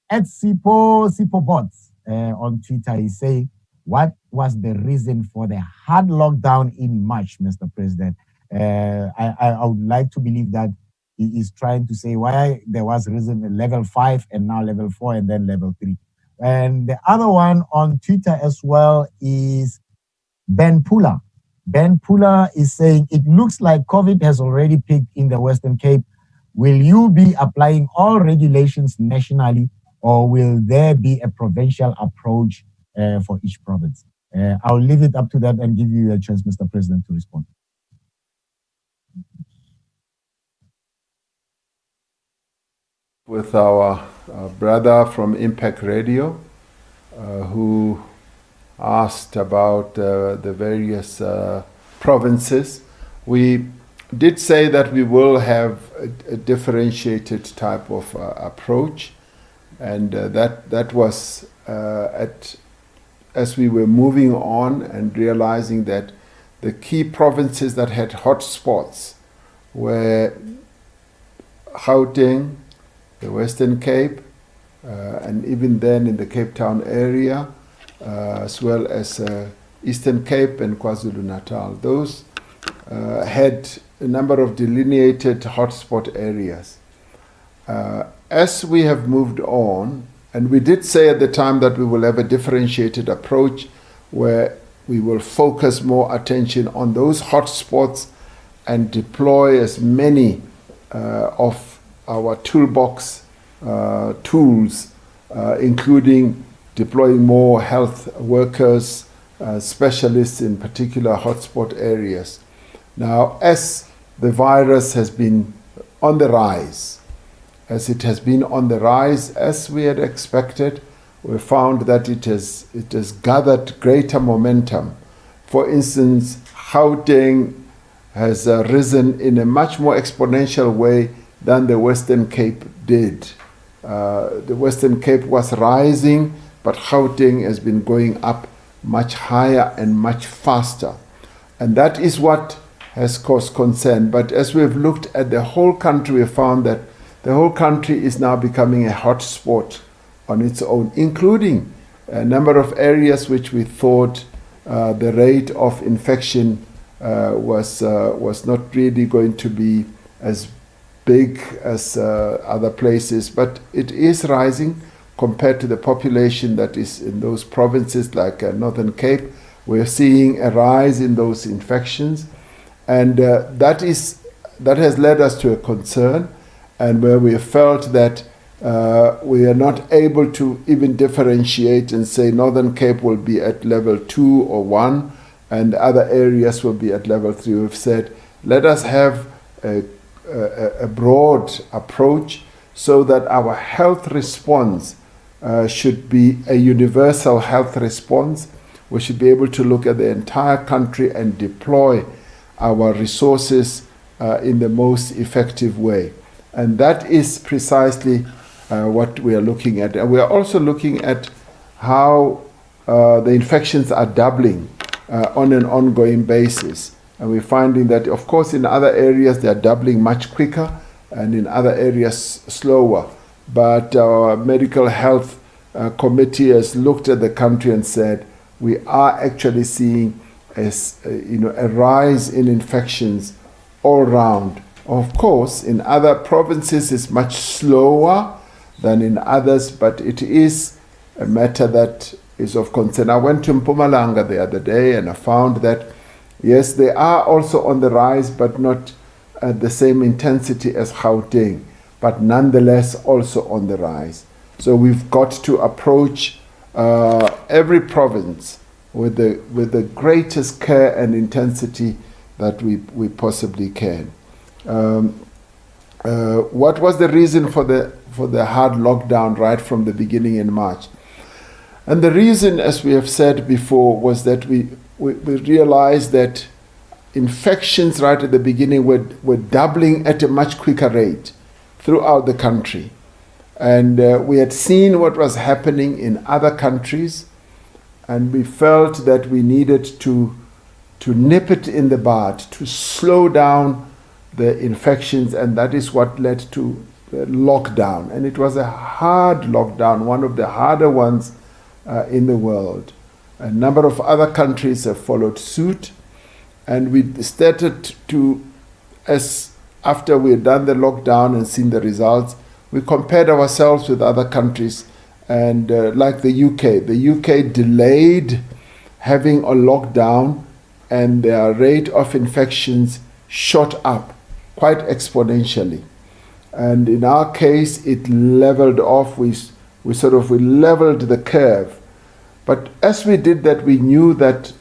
At Sipo Bots on Twitter, he say, what was the reason for the hard lockdown in March, Mr. President? I would like to believe that he is trying to say why there was reason in level 5 and now level 4 and then level 3. And the other one on Twitter as well is Ben Pula. Ben Pula is saying, it looks like COVID has already peaked in the Western Cape. will you be applying all regulations nationally, or will there be a provincial approach for each province? I'll leave it up to that and give you a chance, Mr. President, to respond. With our brother from Impact Radio, who asked about the various provinces. We did say that we will have a differentiated type of approach, and that was as we were moving on and realizing that the key provinces that had hotspots were Gauteng, the Western Cape, and even then in the Cape Town area, as well as Eastern Cape and KwaZulu-Natal. Those had a number of delineated hotspot areas. As we have moved on, and we did say at the time that we will have a differentiated approach where we will focus more attention on those hotspots and deploy as many of our toolbox tools, including deploying more health workers, specialists in particular hotspot areas. Now, as the virus has been on the rise, as we had expected, we found that it has gathered greater momentum. For instance, Gauteng has risen in a much more exponential way than the Western Cape did. The Western Cape was rising, but Gauteng has been going up much higher and much faster. And that is what has caused concern. But as we've looked at the whole country, we found that the whole country is now becoming a hotspot on its own, including a number of areas which we thought the rate of infection was not really going to be as big as other places, but it is rising compared to the population that is in those provinces like Northern Cape. We're seeing a rise in those infections, and that has led us to a concern, and where we felt that we are not able to even differentiate and say Northern Cape will be at level 2 or 1 and other areas will be at level 3. We've said, let us have a broad approach so that our health response should be a universal health response. We should be able to look at the entire country and deploy our resources in the most effective way. And that is precisely what we are looking at. And we are also looking at how the infections are doubling on an ongoing basis. And we're finding that, of course, in other areas they are doubling much quicker and in other areas slower. But our medical health committee has looked at the country and said, we are actually seeing a rise in infections all around. Of course, in other provinces it's much slower than in others, but it is a matter that is of concern. I went to Mpumalanga the other day and I found that, yes, they are also on the rise, but not at the same intensity as Gauteng, but nonetheless also on the rise. So we've got to approach every province with the greatest care and intensity that we possibly can. What was the reason for the hard lockdown right from the beginning in March? And the reason, as we have said before, was that we realized that infections right at the beginning were doubling at a much quicker rate throughout the country. And we had seen what was happening in other countries, and we felt that we needed to nip it in the bud, to slow down the infections, and that is what led to the lockdown. And it was a hard lockdown, one of the harder ones in the world. A number of other countries have followed suit, and we started to, after we had done the lockdown and seen the results, we compared ourselves with other countries, and like the UK delayed having a lockdown, and their rate of infections shot up quite exponentially. And in our case, it leveled off. We leveled the curve. But as we did that, we knew that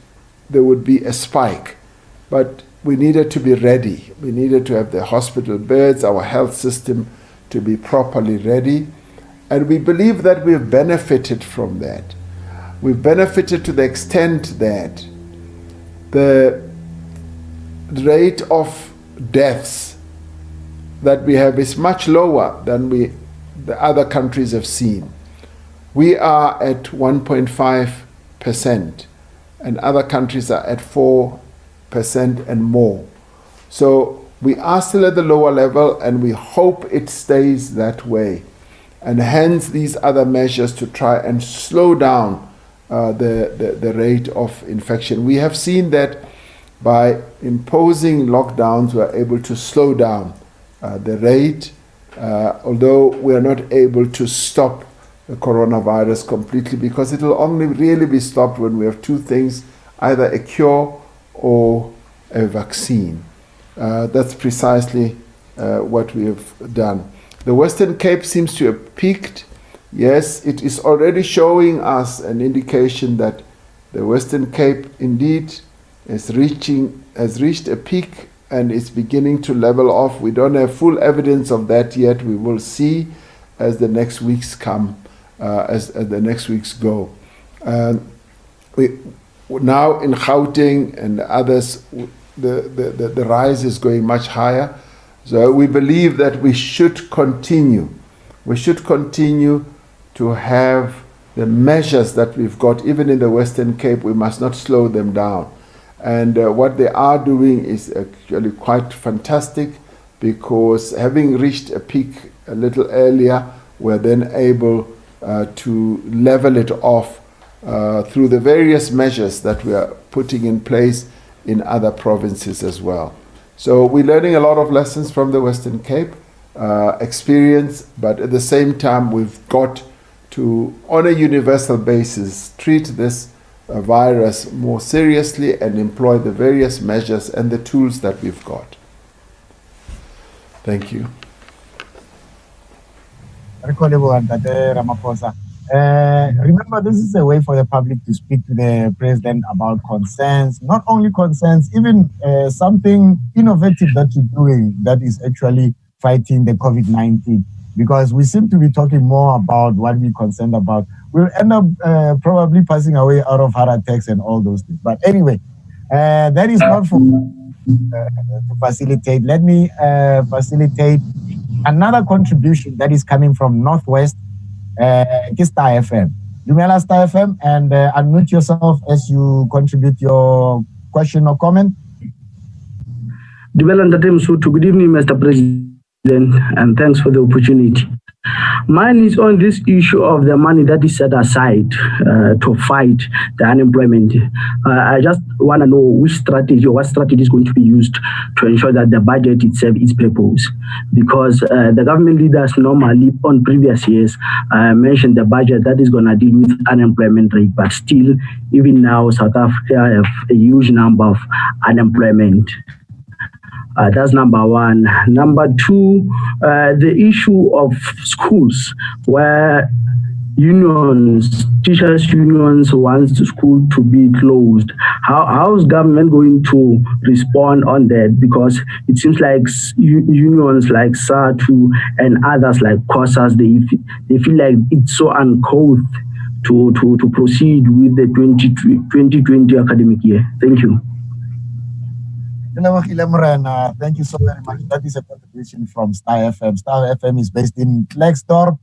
there would be a spike. But we needed to be ready. We needed to have the hospital beds, our health system to be properly ready. And we believe that we've benefited from that. We've benefited to the extent that the rate of deaths that we have is much lower than the other countries have seen. We are at 1.5%, and other countries are at 4% and more. So we are still at the lower level, and we hope it stays that way. And hence these other measures to try and slow down the rate of infection. We have seen that by imposing lockdowns, we are able to slow down the rate, although we are not able to stop the coronavirus completely, because it will only really be stopped when we have two things, either a cure or a vaccine. That's precisely what we have done. The Western Cape seems to have peaked. Yes, it is already showing us an indication that the Western Cape indeed has reached a peak and is beginning to level off. We don't have full evidence of that yet. We will see as the next weeks come, as the next weeks go. We now in Gauteng and others, the rise is going much higher. So we believe that we should continue. We should continue to have the measures that we've got, even in the Western Cape. We must not slow them down. And what they are doing is actually quite fantastic, because having reached a peak a little earlier, we're then able to level it off through the various measures that we are putting in place in other provinces as well. So we're learning a lot of lessons from the Western Cape experience, but at the same time, we've got to, on a universal basis, treat this virus more seriously and employ the various measures and the tools that we've got. Thank you. Remember, this is a way for the public to speak to the president about concerns, not only concerns, even something innovative that you're doing that is actually fighting the COVID-19. Because we seem to be talking more about what we're concerned about. We'll end up probably passing away out of heart attacks and all those things. But anyway, that is not for to facilitate. Let me facilitate another contribution that is coming from Northwest. Star FM. Dumela Star FM, and unmute yourself as you contribute your question or comment. Dumela Ntate Msutu. Good evening, Mr. President, and thanks for the opportunity. Mine is on this issue of the money that is set aside to fight the unemployment. I just want to know which strategy or what strategy is going to be used to ensure that the budget itself is purpose. Because the government leaders normally on previous years mentioned the budget that is going to deal with unemployment rate, but still, even now, South Africa have a huge number of unemployment. That's number one. Number two, the issue of schools where unions, teachers' unions want the school to be closed. How is government going to respond on that? Because it seems like unions like SATU and others like COSAS, they feel like it's so uncouth to proceed with the 2020 academic year. Thank you. Thank you so very much. That is a contribution from Star FM. Star FM is based in Klerksdorp,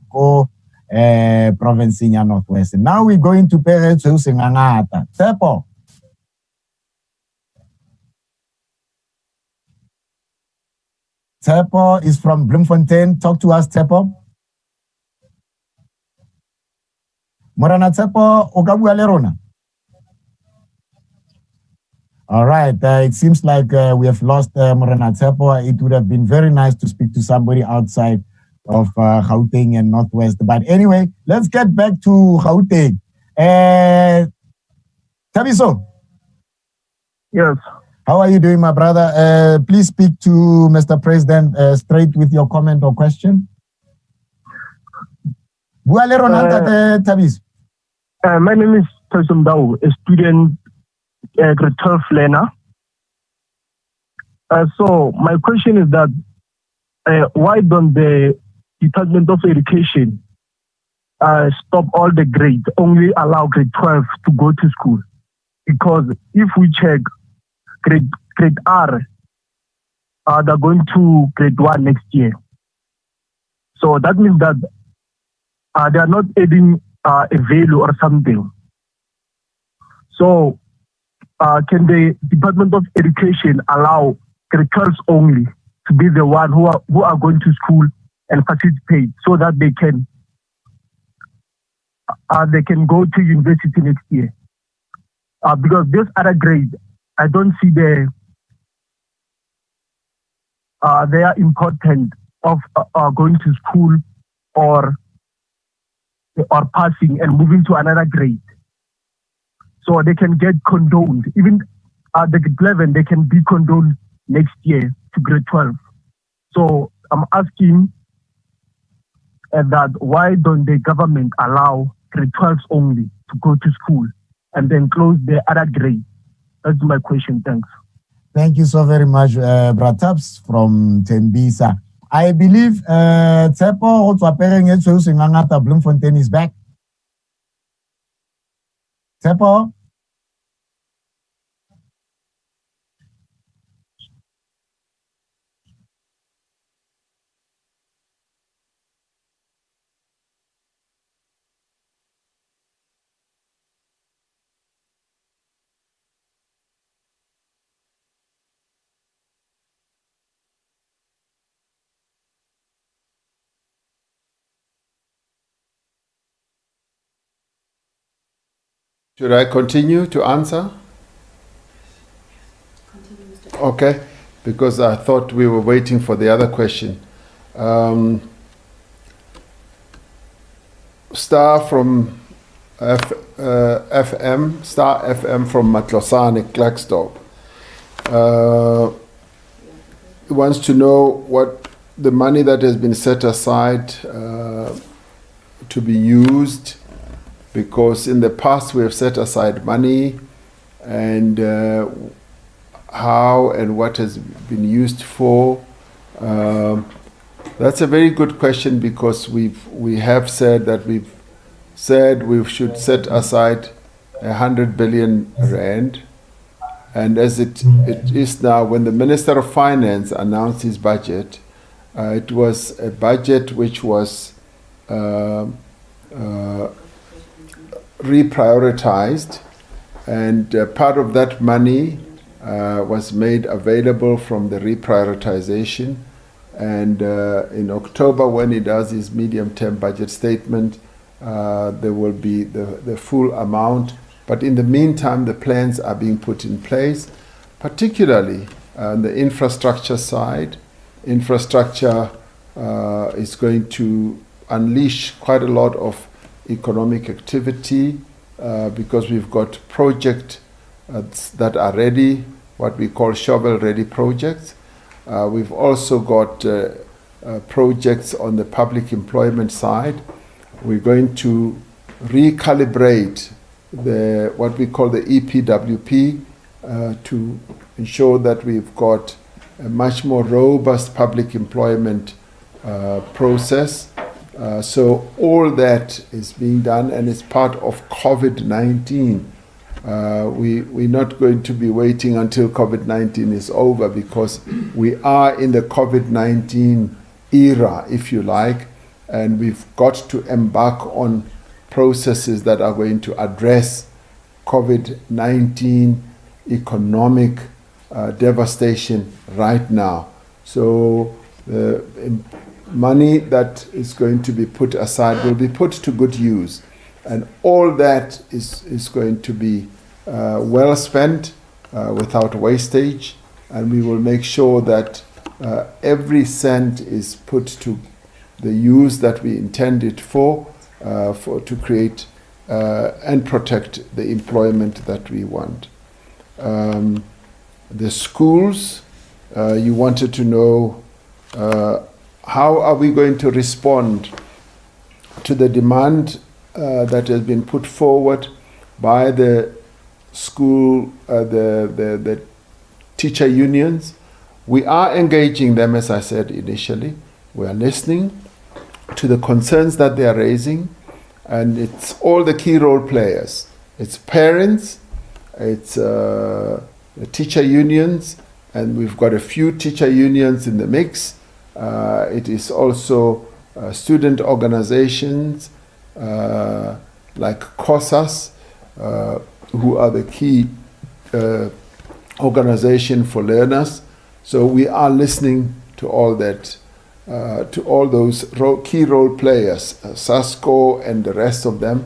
province in Northwest. And now we're going to Perez Ngangata. Tepo. Tepo is from Bloemfontein. Talk to us, Tepo. Morana Tepo, Okabu Alerona. All right. It seems like we have lost Morana Tsepo. It would have been very nice to speak to somebody outside of Gauteng and Northwest. But anyway, let's get back to Gauteng. Tabiso. Yes. How are you doing, my brother? Please speak to Mr. President straight with your comment or question. My name is Tosom Dao, a student, grade 12 learner. So my question is that why don't the Department of Education stop all the grades, only allow grade 12 to go to school? Because if we check grade R, they're going to grade 1 next year. So that means that they are not adding a value or something. So can the Department of Education allow grade 12 only to be the one who are going to school and participate so that they can go to university next year? Because this other grade, I don't see their importance of going to school or passing and moving to another grade. So they can get condoned. Even the grade 11, they can be condoned next year to grade 12. So I'm asking that why don't the government allow grade 12 only to go to school and then close the other grade? That's my question. Thanks. Thank you so very much, Brataps from Tembisa. I believe Tsepo Bloemfontein is back. Tsepo? Should I continue to answer? Okay, because I thought we were waiting for the other question. Star from FM, Star FM from Matlosane, Klerksdorp, wants to know what the money that has been set aside to be used, because in the past we have set aside money, and how and what has been used for. That's a very good question, because we have said that we should set aside 100 billion rand, and as it is now, when the Minister of Finance announced his budget, it was a budget which was reprioritized, and part of that money was made available from the reprioritization. And in October, when he does his medium-term budget statement, there will be the full amount. But in the meantime, the plans are being put in place, particularly on the infrastructure side. Infrastructure is going to unleash quite a lot of economic activity because we've got projects that are ready, what we call shovel-ready projects. We've also got projects on the public employment side. We're going to recalibrate what we call the EPWP to ensure that we've got a much more robust public employment process. So all that is being done, and it's part of COVID-19. We're not going to be waiting until COVID-19 is over, because we are in the COVID-19 era, if you like, and we've got to embark on processes that are going to address COVID-19 economic devastation right now. So the money that is going to be put aside will be put to good use, and all that is going to be well spent without wastage, and we will make sure that every cent is put to the use that we intend it for to create and protect the employment that we want. the schools. You wanted to know how are we going to respond to the demand that has been put forward by the school, the teacher unions. We are engaging them, as I said initially. We are listening to the concerns that they are raising, and it's all the key role players. It's parents, it's the teacher unions, and we've got a few teacher unions in the mix. It is also student organizations like COSAS, who are the key organization for learners. So we are listening to all that, to all those key role players, SASCO and the rest of them.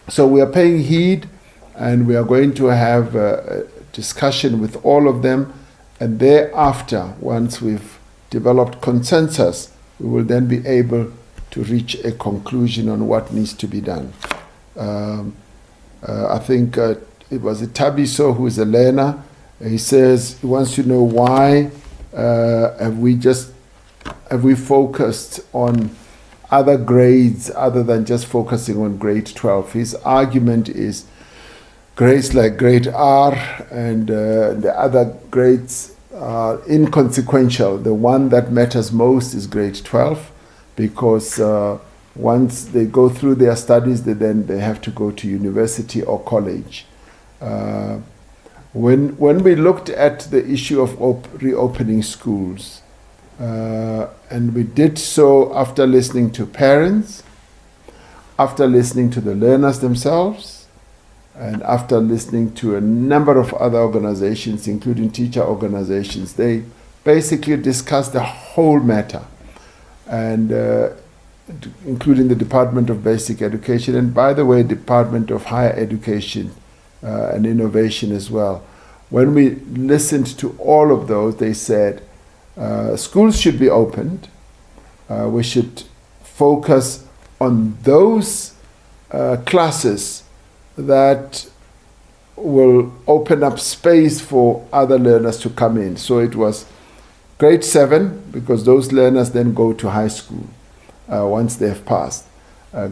So we are paying heed, and we are going to have a discussion with all of them, and thereafter, once we've developed consensus, we will then be able to reach a conclusion on what needs to be done. I think it was Tabiso, who is a learner. He says he wants to know why have we focused on other grades other than just focusing on grade 12. His argument is grades like grade R and the other grades are inconsequential. The one that matters most is grade 12, because once they go through their studies, they have to go to university or college. When we looked at the issue of reopening schools, and we did so after listening to parents, after listening to the learners themselves, and after listening to a number of other organizations, including teacher organizations, they basically discussed the whole matter, and including the Department of Basic Education, and by the way, Department of Higher Education and Innovation as well. When we listened to all of those, they said schools should be opened. We should focus on those classes that will open up space for other learners to come in. So it was grade 7, because those learners then go to high school once they've passed.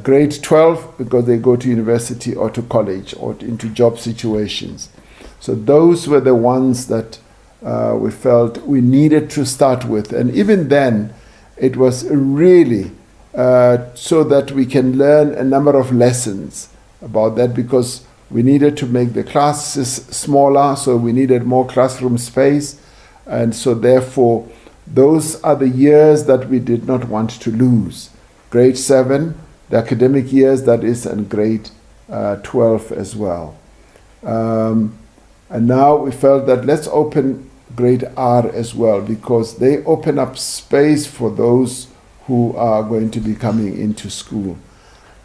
Grade 12, because they go to university or to college or into job situations. So those were the ones that we felt we needed to start with. And even then, it was really so that we can learn a number of lessons about that, because we needed to make the classes smaller, so we needed more classroom space. And so therefore, those are the years that we did not want to lose. Grade 7, the academic years, that is, and grade 12 as well. And now we felt that let's open grade R as well, because they open up space for those who are going to be coming into school.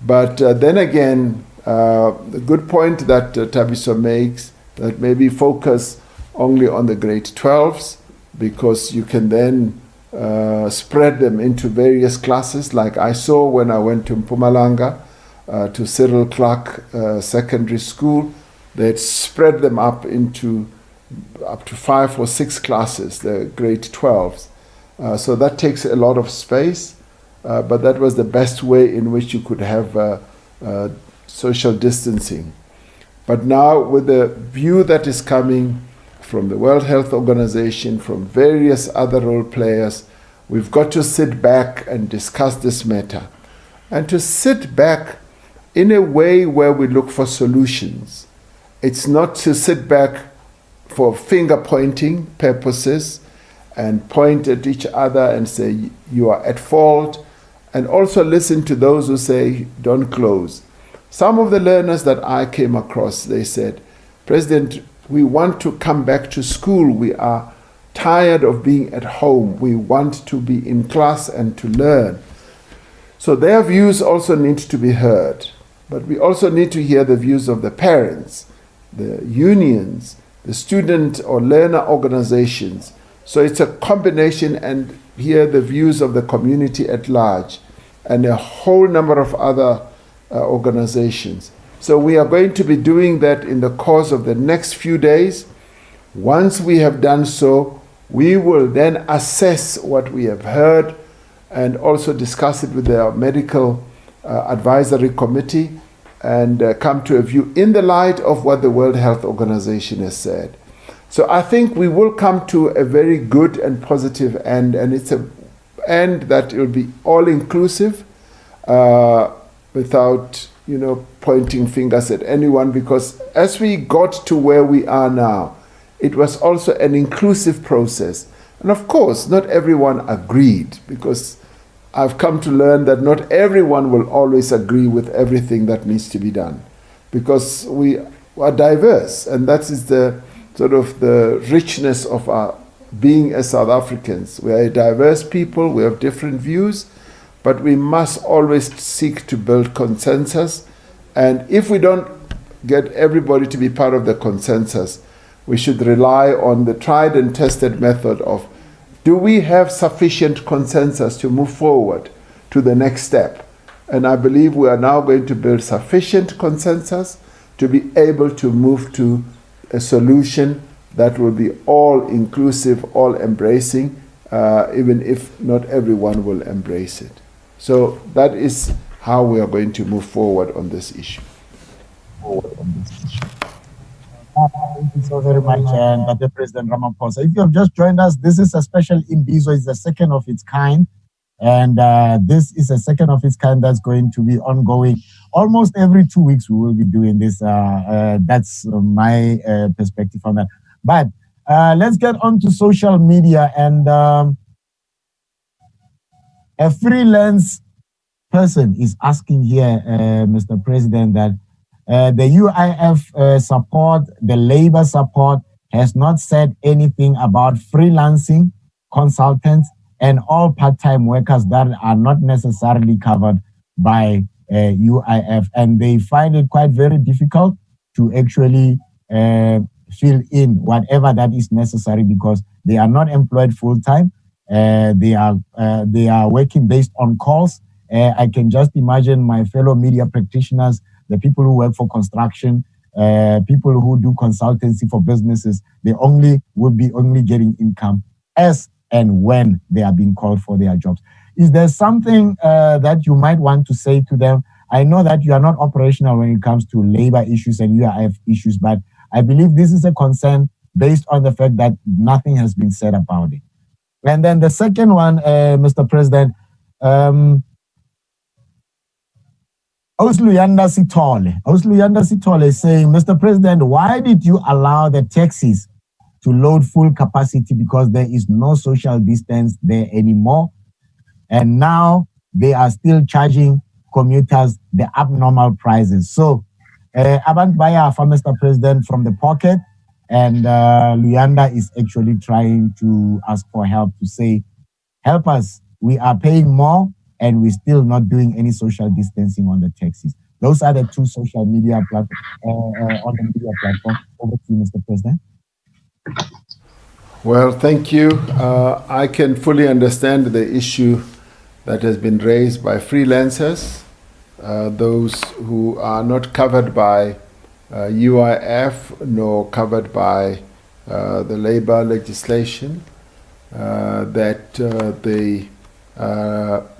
But then again, the good point that Tabiso makes, that maybe focus only on the grade 12s, because you can then spread them into various classes, like I saw when I went to Mpumalanga, to Cyril Clark Secondary School. They'd spread them up to 5 or 6 classes, the grade 12s. So that takes a lot of space, but that was the best way in which you could have social distancing. But now, with the view that is coming from the World Health Organization, from various other role players, we've got to sit back and discuss this matter, and to sit back in a way where we look for solutions. It's not to sit back for finger-pointing purposes and point at each other and say, you are at fault, and also listen to those who say, don't close. Some of the learners that I came across, they said, President, we want to come back to school. We are tired of being at home. We want to be in class and to learn. So their views also need to be heard. But we also need to hear the views of the parents, the unions, the student or learner organizations. So it's a combination, and hear the views of the community at large and a whole number of other organizations. So we are going to be doing that in the course of the next few days. Once we have done so, we will then assess what we have heard and also discuss it with the medical advisory committee and come to a view in the light of what the World Health Organization has said. So I think we will come to a very good and positive end, and it's an end that will be all-inclusive without, pointing fingers at anyone, because as we got to where we are now, it was also an inclusive process. And of course, not everyone agreed, because I've come to learn that not everyone will always agree with everything that needs to be done, because we are diverse, and that is the sort of the richness of our being as South Africans. We are a diverse people, we have different views, but we must always seek to build consensus. And if we don't get everybody to be part of the consensus, we should rely on the tried and tested method of, do we have sufficient consensus to move forward to the next step? And I believe we are now going to build sufficient consensus to be able to move to a solution that will be all-inclusive, all-embracing, even if not everyone will embrace it. So that is how we are going to move forward on this issue. Thank you so very much, Dr. President Ramaphosa. If you have just joined us, this is a special imbizo. It's the second of its kind. And this is a second of its kind that's going to be ongoing. Almost every 2 weeks, we will be doing this. That's my perspective on that. But let's get on to social media. And a freelance person is asking here, Mr. President, that the UIF support, the labor support, has not said anything about freelancing consultants and all part-time workers that are not necessarily covered by UIF. And they find it quite very difficult to actually fill in whatever that is necessary, because they are not employed full-time. They are working based on calls. I can just imagine my fellow media practitioners, the people who work for construction, people who do consultancy for businesses, they would be only getting income as and when they are being called for their jobs. Is there something that you might want to say to them? I know that you are not operational when it comes to labor issues and UIF issues, but I believe this is a concern based on the fact that nothing has been said about it. And then the second one, Mr. President, Osluyanda Sitole is saying, Mr. President, why did you allow the taxis to load full capacity, because there is no social distance there anymore? And now they are still charging commuters the abnormal prices. So, Abantu Baya for Mr. President from the pocket, and Luyanda is actually trying to ask for help, to say, help us, we are paying more and we're still not doing any social distancing on the taxis. Those are the two social media platforms on the media platform. Over to you, Mr. President. Well, thank you. I can fully understand the issue that has been raised by freelancers, those who are not covered by UIF nor covered by the labor legislation, that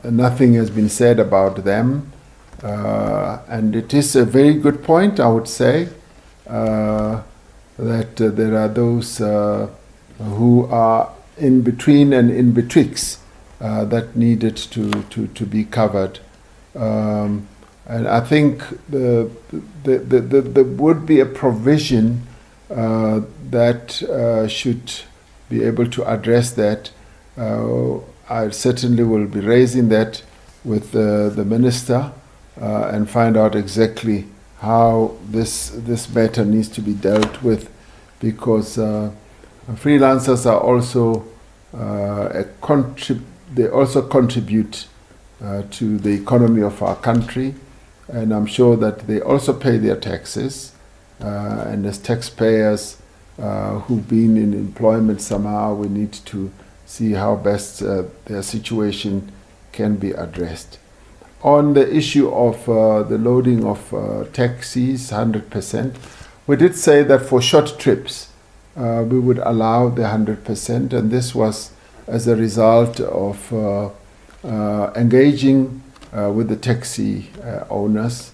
nothing has been said about them. And it is a very good point, I would say, that there are those who are in between and in betwixt that needed to be covered. And I think there would be a provision that should be able to address that. I certainly will be raising that with the minister and find out exactly how this matter needs to be dealt with, because freelancers are also they also contribute to the economy of our country, and I'm sure that they also pay their taxes, and as taxpayers who've been in employment somehow, we need to see how best their situation can be addressed. On the issue of the loading of taxis, 100%, we did say that for short trips, we would allow the 100%, and this was as a result of engaging with the taxi owners.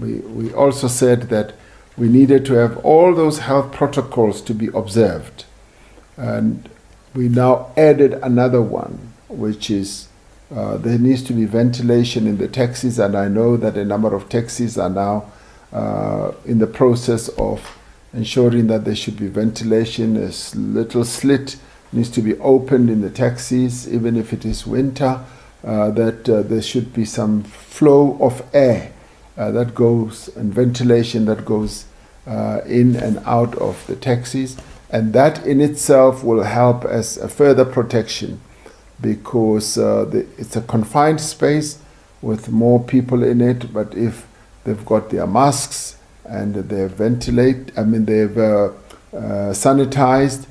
We also said that we needed to have all those health protocols to be observed. And we now added another one, which is there needs to be ventilation in the taxis, and I know that a number of taxis are now in the process of ensuring that there should be ventilation. A little slit needs to be opened in the taxis, even if it is winter, that there should be some flow of air that goes, and ventilation that goes in and out of the taxis. And that in itself will help as a further protection, because it's a confined space with more people in it. But if they've got their masks and they've sanitized,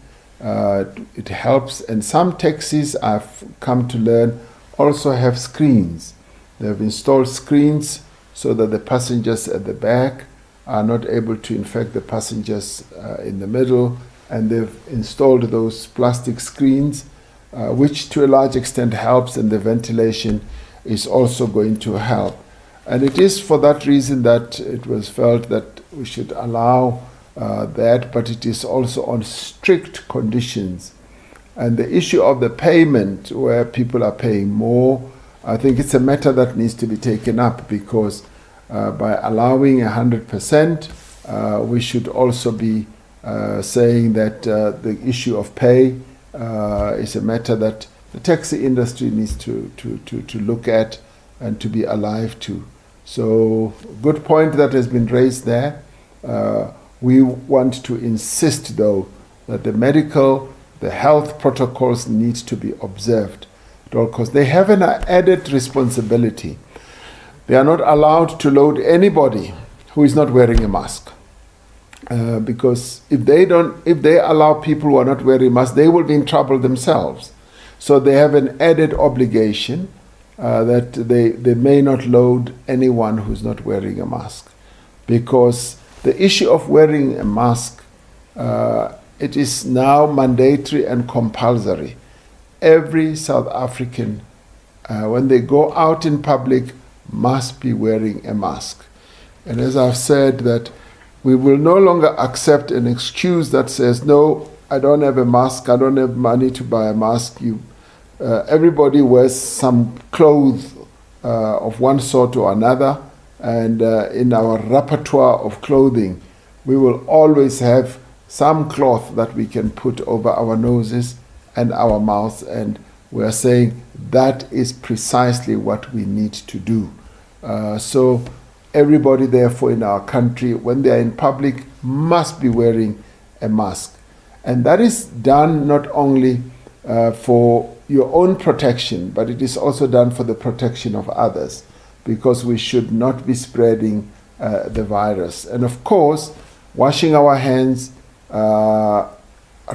it helps. And some taxis, I've come to learn, also have screens. They've installed screens so that the passengers at the back are not able to infect the passengers in the middle. And they've installed those plastic screens, which to a large extent helps, and the ventilation is also going to help. And it is for that reason that it was felt that we should allow that, but it is also on strict conditions. And the issue of the payment, where people are paying more, I think it's a matter that needs to be taken up, because by allowing 100%, we should also be saying that the issue of pay is a matter that the taxi industry needs to look at and to be alive to. So, good point that has been raised there. We want to insist, though, that the health protocols need to be observed, because they have an added responsibility. They are not allowed to load anybody who is not wearing a mask. Because if they allow people who are not wearing masks, they will be in trouble themselves. So they have an added obligation that they may not load anyone who's not wearing a mask. Because the issue of wearing a mask, it is now mandatory and compulsory. Every South African, when they go out in public, must be wearing a mask. And as I've said, that we will no longer accept an excuse that says, no, I don't have a mask, I don't have money to buy a mask. Everybody wears some clothes of one sort or another, and in our repertoire of clothing, we will always have some cloth that we can put over our noses and our mouths, and we are saying that is precisely what we need to do. So everybody, therefore, in our country, when they are in public, must be wearing a mask. And that is done not only for your own protection, but it is also done for the protection of others, because we should not be spreading the virus. And of course, washing our hands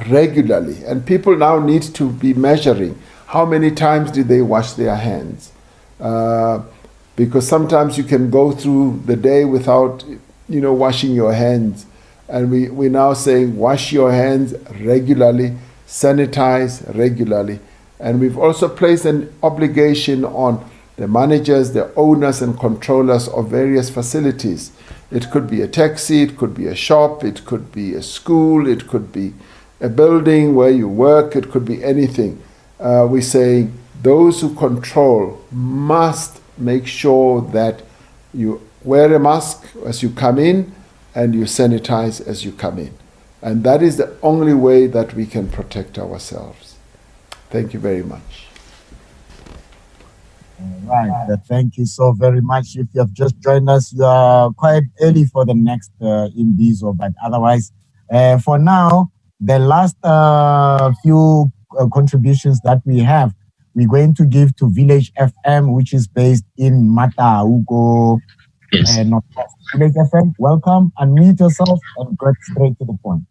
regularly. And people now need to be measuring how many times do they wash their hands. Because sometimes you can go through the day without, washing your hands. And we're now saying wash your hands regularly, sanitize regularly. And we've also placed an obligation on the managers, the owners and controllers of various facilities. It could be a taxi, it could be a shop, it could be a school, it could be a building where you work, it could be anything. We're saying those who control must make sure that you wear a mask as you come in and you sanitize as you come in. And that is the only way that we can protect ourselves. Thank you very much. All right. Thank you so very much. If you have just joined us, you are quite early for the next imbizo, but otherwise, for now, the last few contributions that we have, we're going to give to Village FM, which is based in Mataugo. Yes. Village FM, welcome. Unmute yourself and get straight to the point.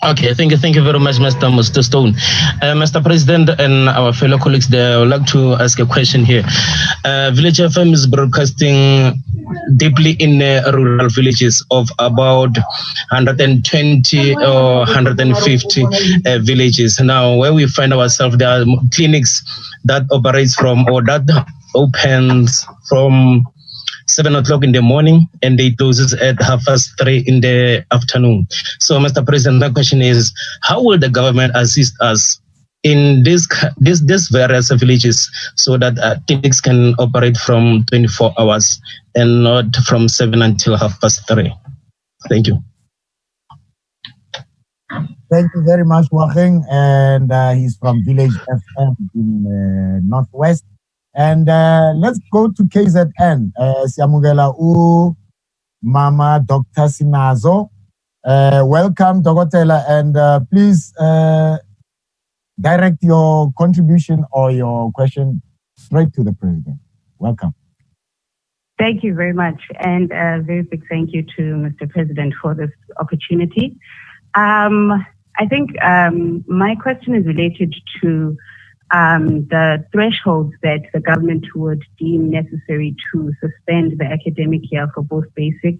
Okay, thank you very much, Mr. Stone. Mr. President and our fellow colleagues there, I would like to ask a question here. Village FM is broadcasting deeply in rural villages of about 120 or 150 villages. Now, where we find ourselves, there are clinics that operates from or that opens from 7 o'clock in the morning and it closes at 3:30 in the afternoon. So, Mr. President, my question is, how will the government assist us in this various villages so that clinics can operate from 24 hours and not from 7 until 3:30? Thank you. Thank you very much, Waheng. And he's from Village FM in Northwest. And let's go to KZN. Siyamukela Mama Dr. Sinazo. Welcome, Dokotela, and please direct your contribution or your question straight to the President. Welcome. Thank you very much, and a very big thank you to Mr. President for this opportunity. I think my question is related to the thresholds that the government would deem necessary to suspend the academic year for both basic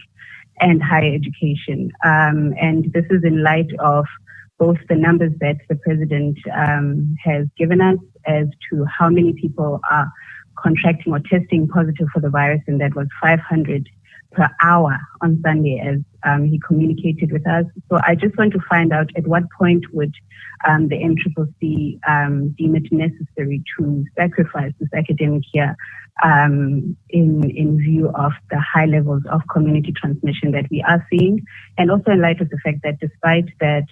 and higher education. And this is in light of both the numbers that the President has given us as to how many people are contracting or testing positive for the virus, and that was 500 per hour on Sunday as he communicated with us. So I just want to find out at what point would the NCCC deem it necessary to sacrifice this academic year in view of the high levels of community transmission that we are seeing, and also in light of the fact that despite that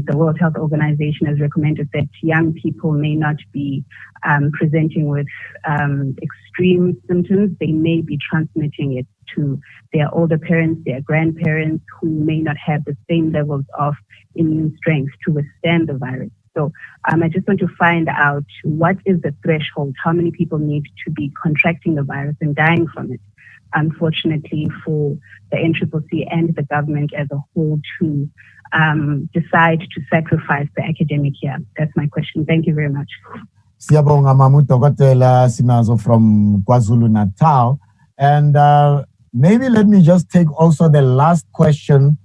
the World Health Organization has recommended that young people may not be presenting with extreme symptoms, they may be transmitting it to their older parents, their grandparents, who may not have the same levels of immune strength to withstand the virus. So I just want to find out what is the threshold, how many people need to be contracting the virus and dying from it, unfortunately, for the NCCC and the government as a whole to decide to sacrifice the academic year. That's my question. Thank you very much. Siyabonga Mamu Dokotela Sinazo from KwaZulu-Natal. And maybe let me just take also the last question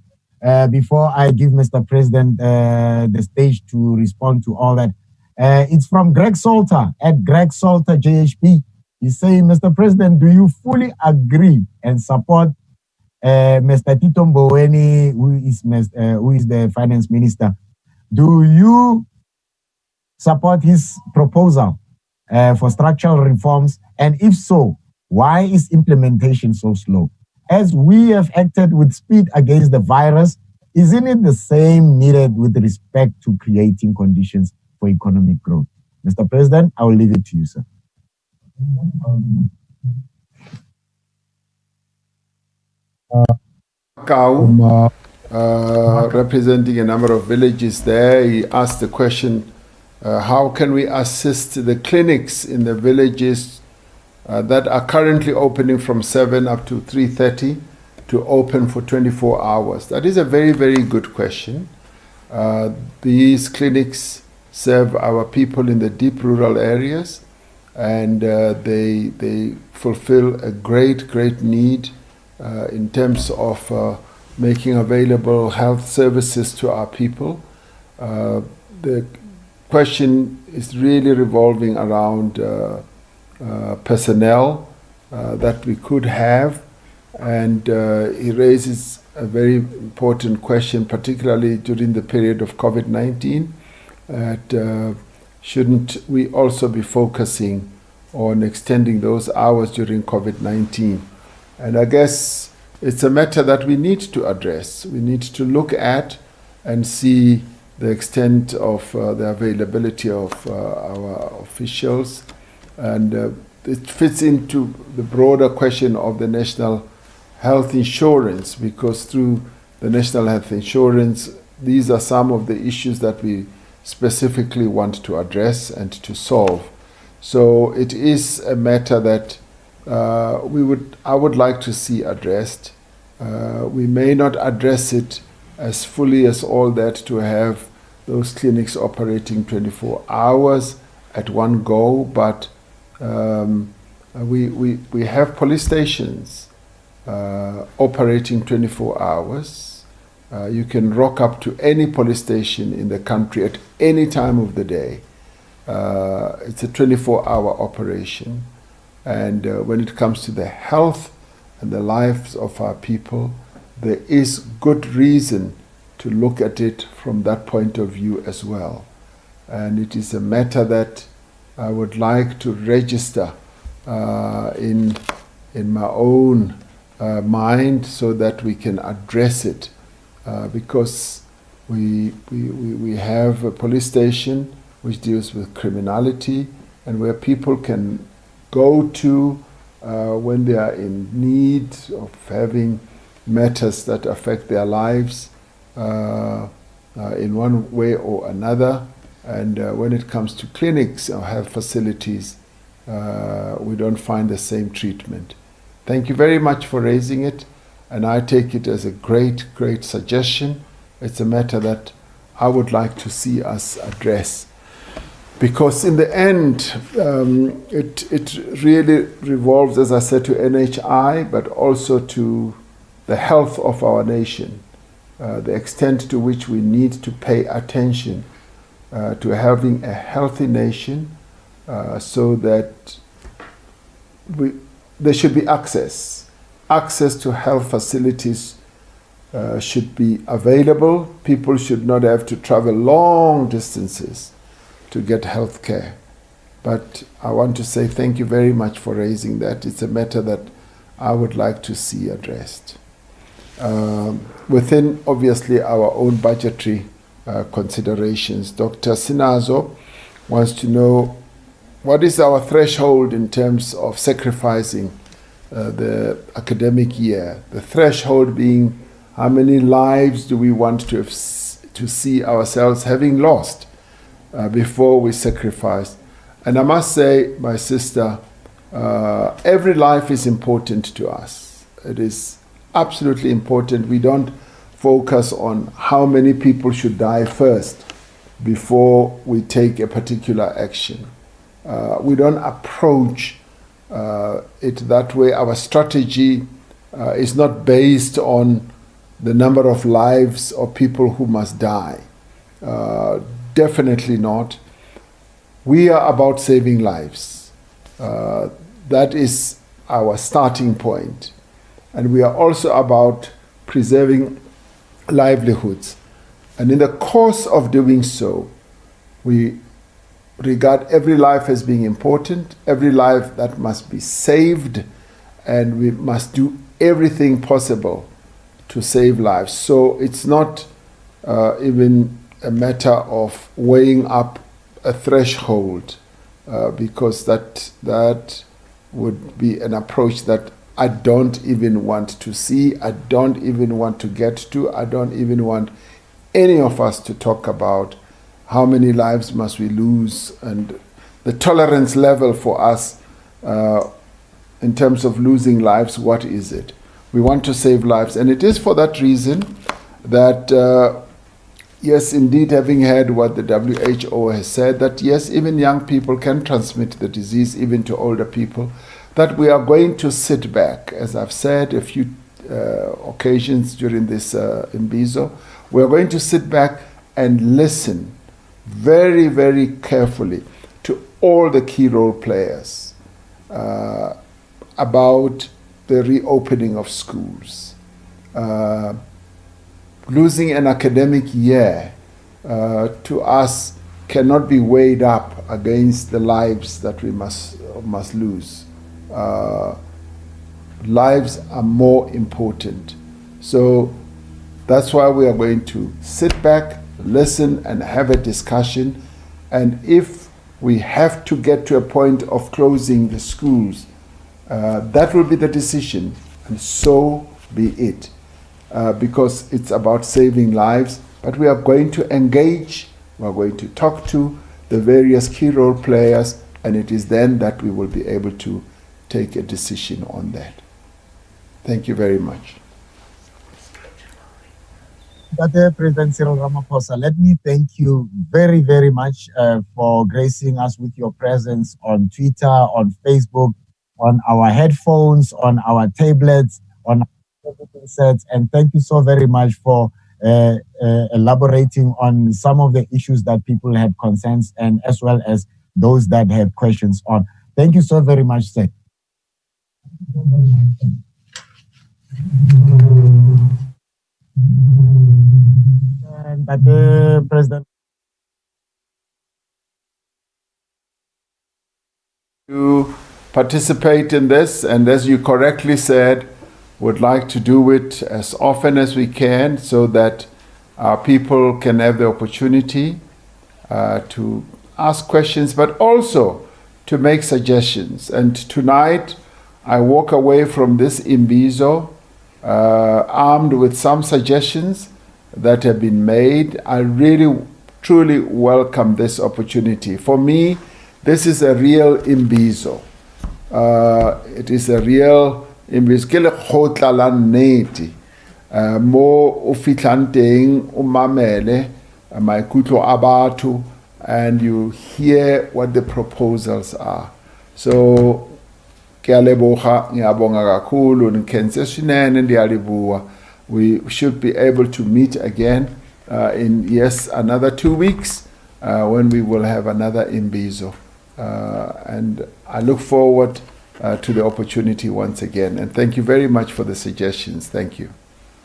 before I give Mr. President the stage to respond to all that. It's from Greg Salter at Greg Salter JHP. He's saying, Mr. President, do you fully agree and support Mr. Tito Mboweni, who is the finance minister? Do you support his proposal for structural reforms? And if so, why is implementation so slow? As we have acted with speed against the virus, isn't it the same needed with respect to creating conditions for economic growth? Mr. President, I will leave it to you, sir. Representing a number of villages there, he asked the question, how can we assist the clinics in the villages that are currently opening from 7 up to 3:30 to open for 24 hours? That is a very, very good question. These clinics serve our people in the deep rural areas, and they fulfill a great need in terms of making available health services to our people. The question is really revolving around personnel that we could have, and he raises a very important question, particularly during the period of COVID-19, that shouldn't we also be focusing on extending those hours during COVID-19? And I guess it's a matter that we need to address. We need to look at and see the extent of the availability of our officials. And it fits into the broader question of the national health insurance, because through the national health insurance, these are some of the issues that we specifically want to address and to solve. So it is a matter that I would like to see addressed. We may not address it as fully as all that to have those clinics operating 24 hours at one go, but we have police stations operating 24 hours. You can rock up to any police station in the country at any time of the day. It's a 24-hour operation. And when it comes to the health and the lives of our people, there is good reason to look at it from that point of view as well. And it is a matter that I would like to register in my own mind so that we can address it, because we have a police station which deals with criminality and where people can go to when they are in need of having matters that affect their lives in one way or another. And when it comes to clinics or health facilities, we don't find the same treatment. Thank you very much for raising it, and I take it as a great, great suggestion. It's a matter that I would like to see us address. Because in the end, it really revolves, as I said, to NHI, but also to the health of our nation, the extent to which we need to pay attention to having a healthy nation, so that there should be access. Access to health facilities should be available. People should not have to travel long distances to get health care. But I want to say thank you very much for raising that. It's a matter that I would like to see addressed. Within, obviously, our own budgetary considerations, Dr. Sinazo wants to know what is our threshold in terms of sacrificing the academic year. The threshold being how many lives do we want to see ourselves having lost before we sacrifice. And I must say, my sister, every life is important to us. It is absolutely important. We don't focus on how many people should die first before we take a particular action. We don't approach it that way. Our strategy is not based on the number of lives or people who must die. Definitely not. We are about saving lives. That is our starting point. And we are also about preserving livelihoods. And in the course of doing so, we regard every life as being important, every life that must be saved, and we must do everything possible to save lives. So it's not even a matter of weighing up a threshold, because that would be an approach that I don't even want to see, I don't even want to get to, I don't even want any of us to talk about how many lives must we lose, and the tolerance level for us in terms of losing lives, what is it? We want to save lives, and it is for that reason that yes, indeed, having heard what the WHO has said, that yes, even young people can transmit the disease even to older people, that we are going to sit back, as I've said a few occasions during this imbizo, we are going to sit back and listen very, very carefully to all the key role players about the reopening of schools. Losing an academic year to us cannot be weighed up against the lives that we must lose. Lives are more important. So that's why we are going to sit back, listen, and have a discussion. And if we have to get to a point of closing the schools, that will be the decision, and so be it. Because it's about saving lives, but we are going to engage, we are going to talk to the various key role players, and it is then that we will be able to take a decision on that. Thank you very much. President Cyril Ramaphosa, let me thank you very, very much for gracing us with your presence on Twitter, on Facebook, on our headphones, on our tablets, on our sets, and thank you so very much for elaborating on some of the issues that people had concerns and as well as those that had questions on. Thank you so very much, sir. And President. To participate in this, and as you correctly said, would like to do it as often as we can so that our people can have the opportunity to ask questions, but also to make suggestions. And tonight, I walk away from this imbizo armed with some suggestions that have been made. I really, truly welcome this opportunity. For me, this is a real imbizo. It is a real imbizo. Ke lekgotla la nnete mo o fitlhang teng o mamele maikutlo a batho and you hear what the proposals are. So ke a leboga, ngiyabonga kakhulu, nikhense swinene, ndiyalibuwa. We should be able to meet again in another 2 weeks when we will have another imbizo. And I look forward to the opportunity once again. And thank you very much for the suggestions. Thank you.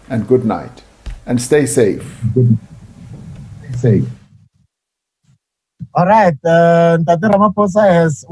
And good night. And stay safe. Safe. All right. Tate Ramaphosa has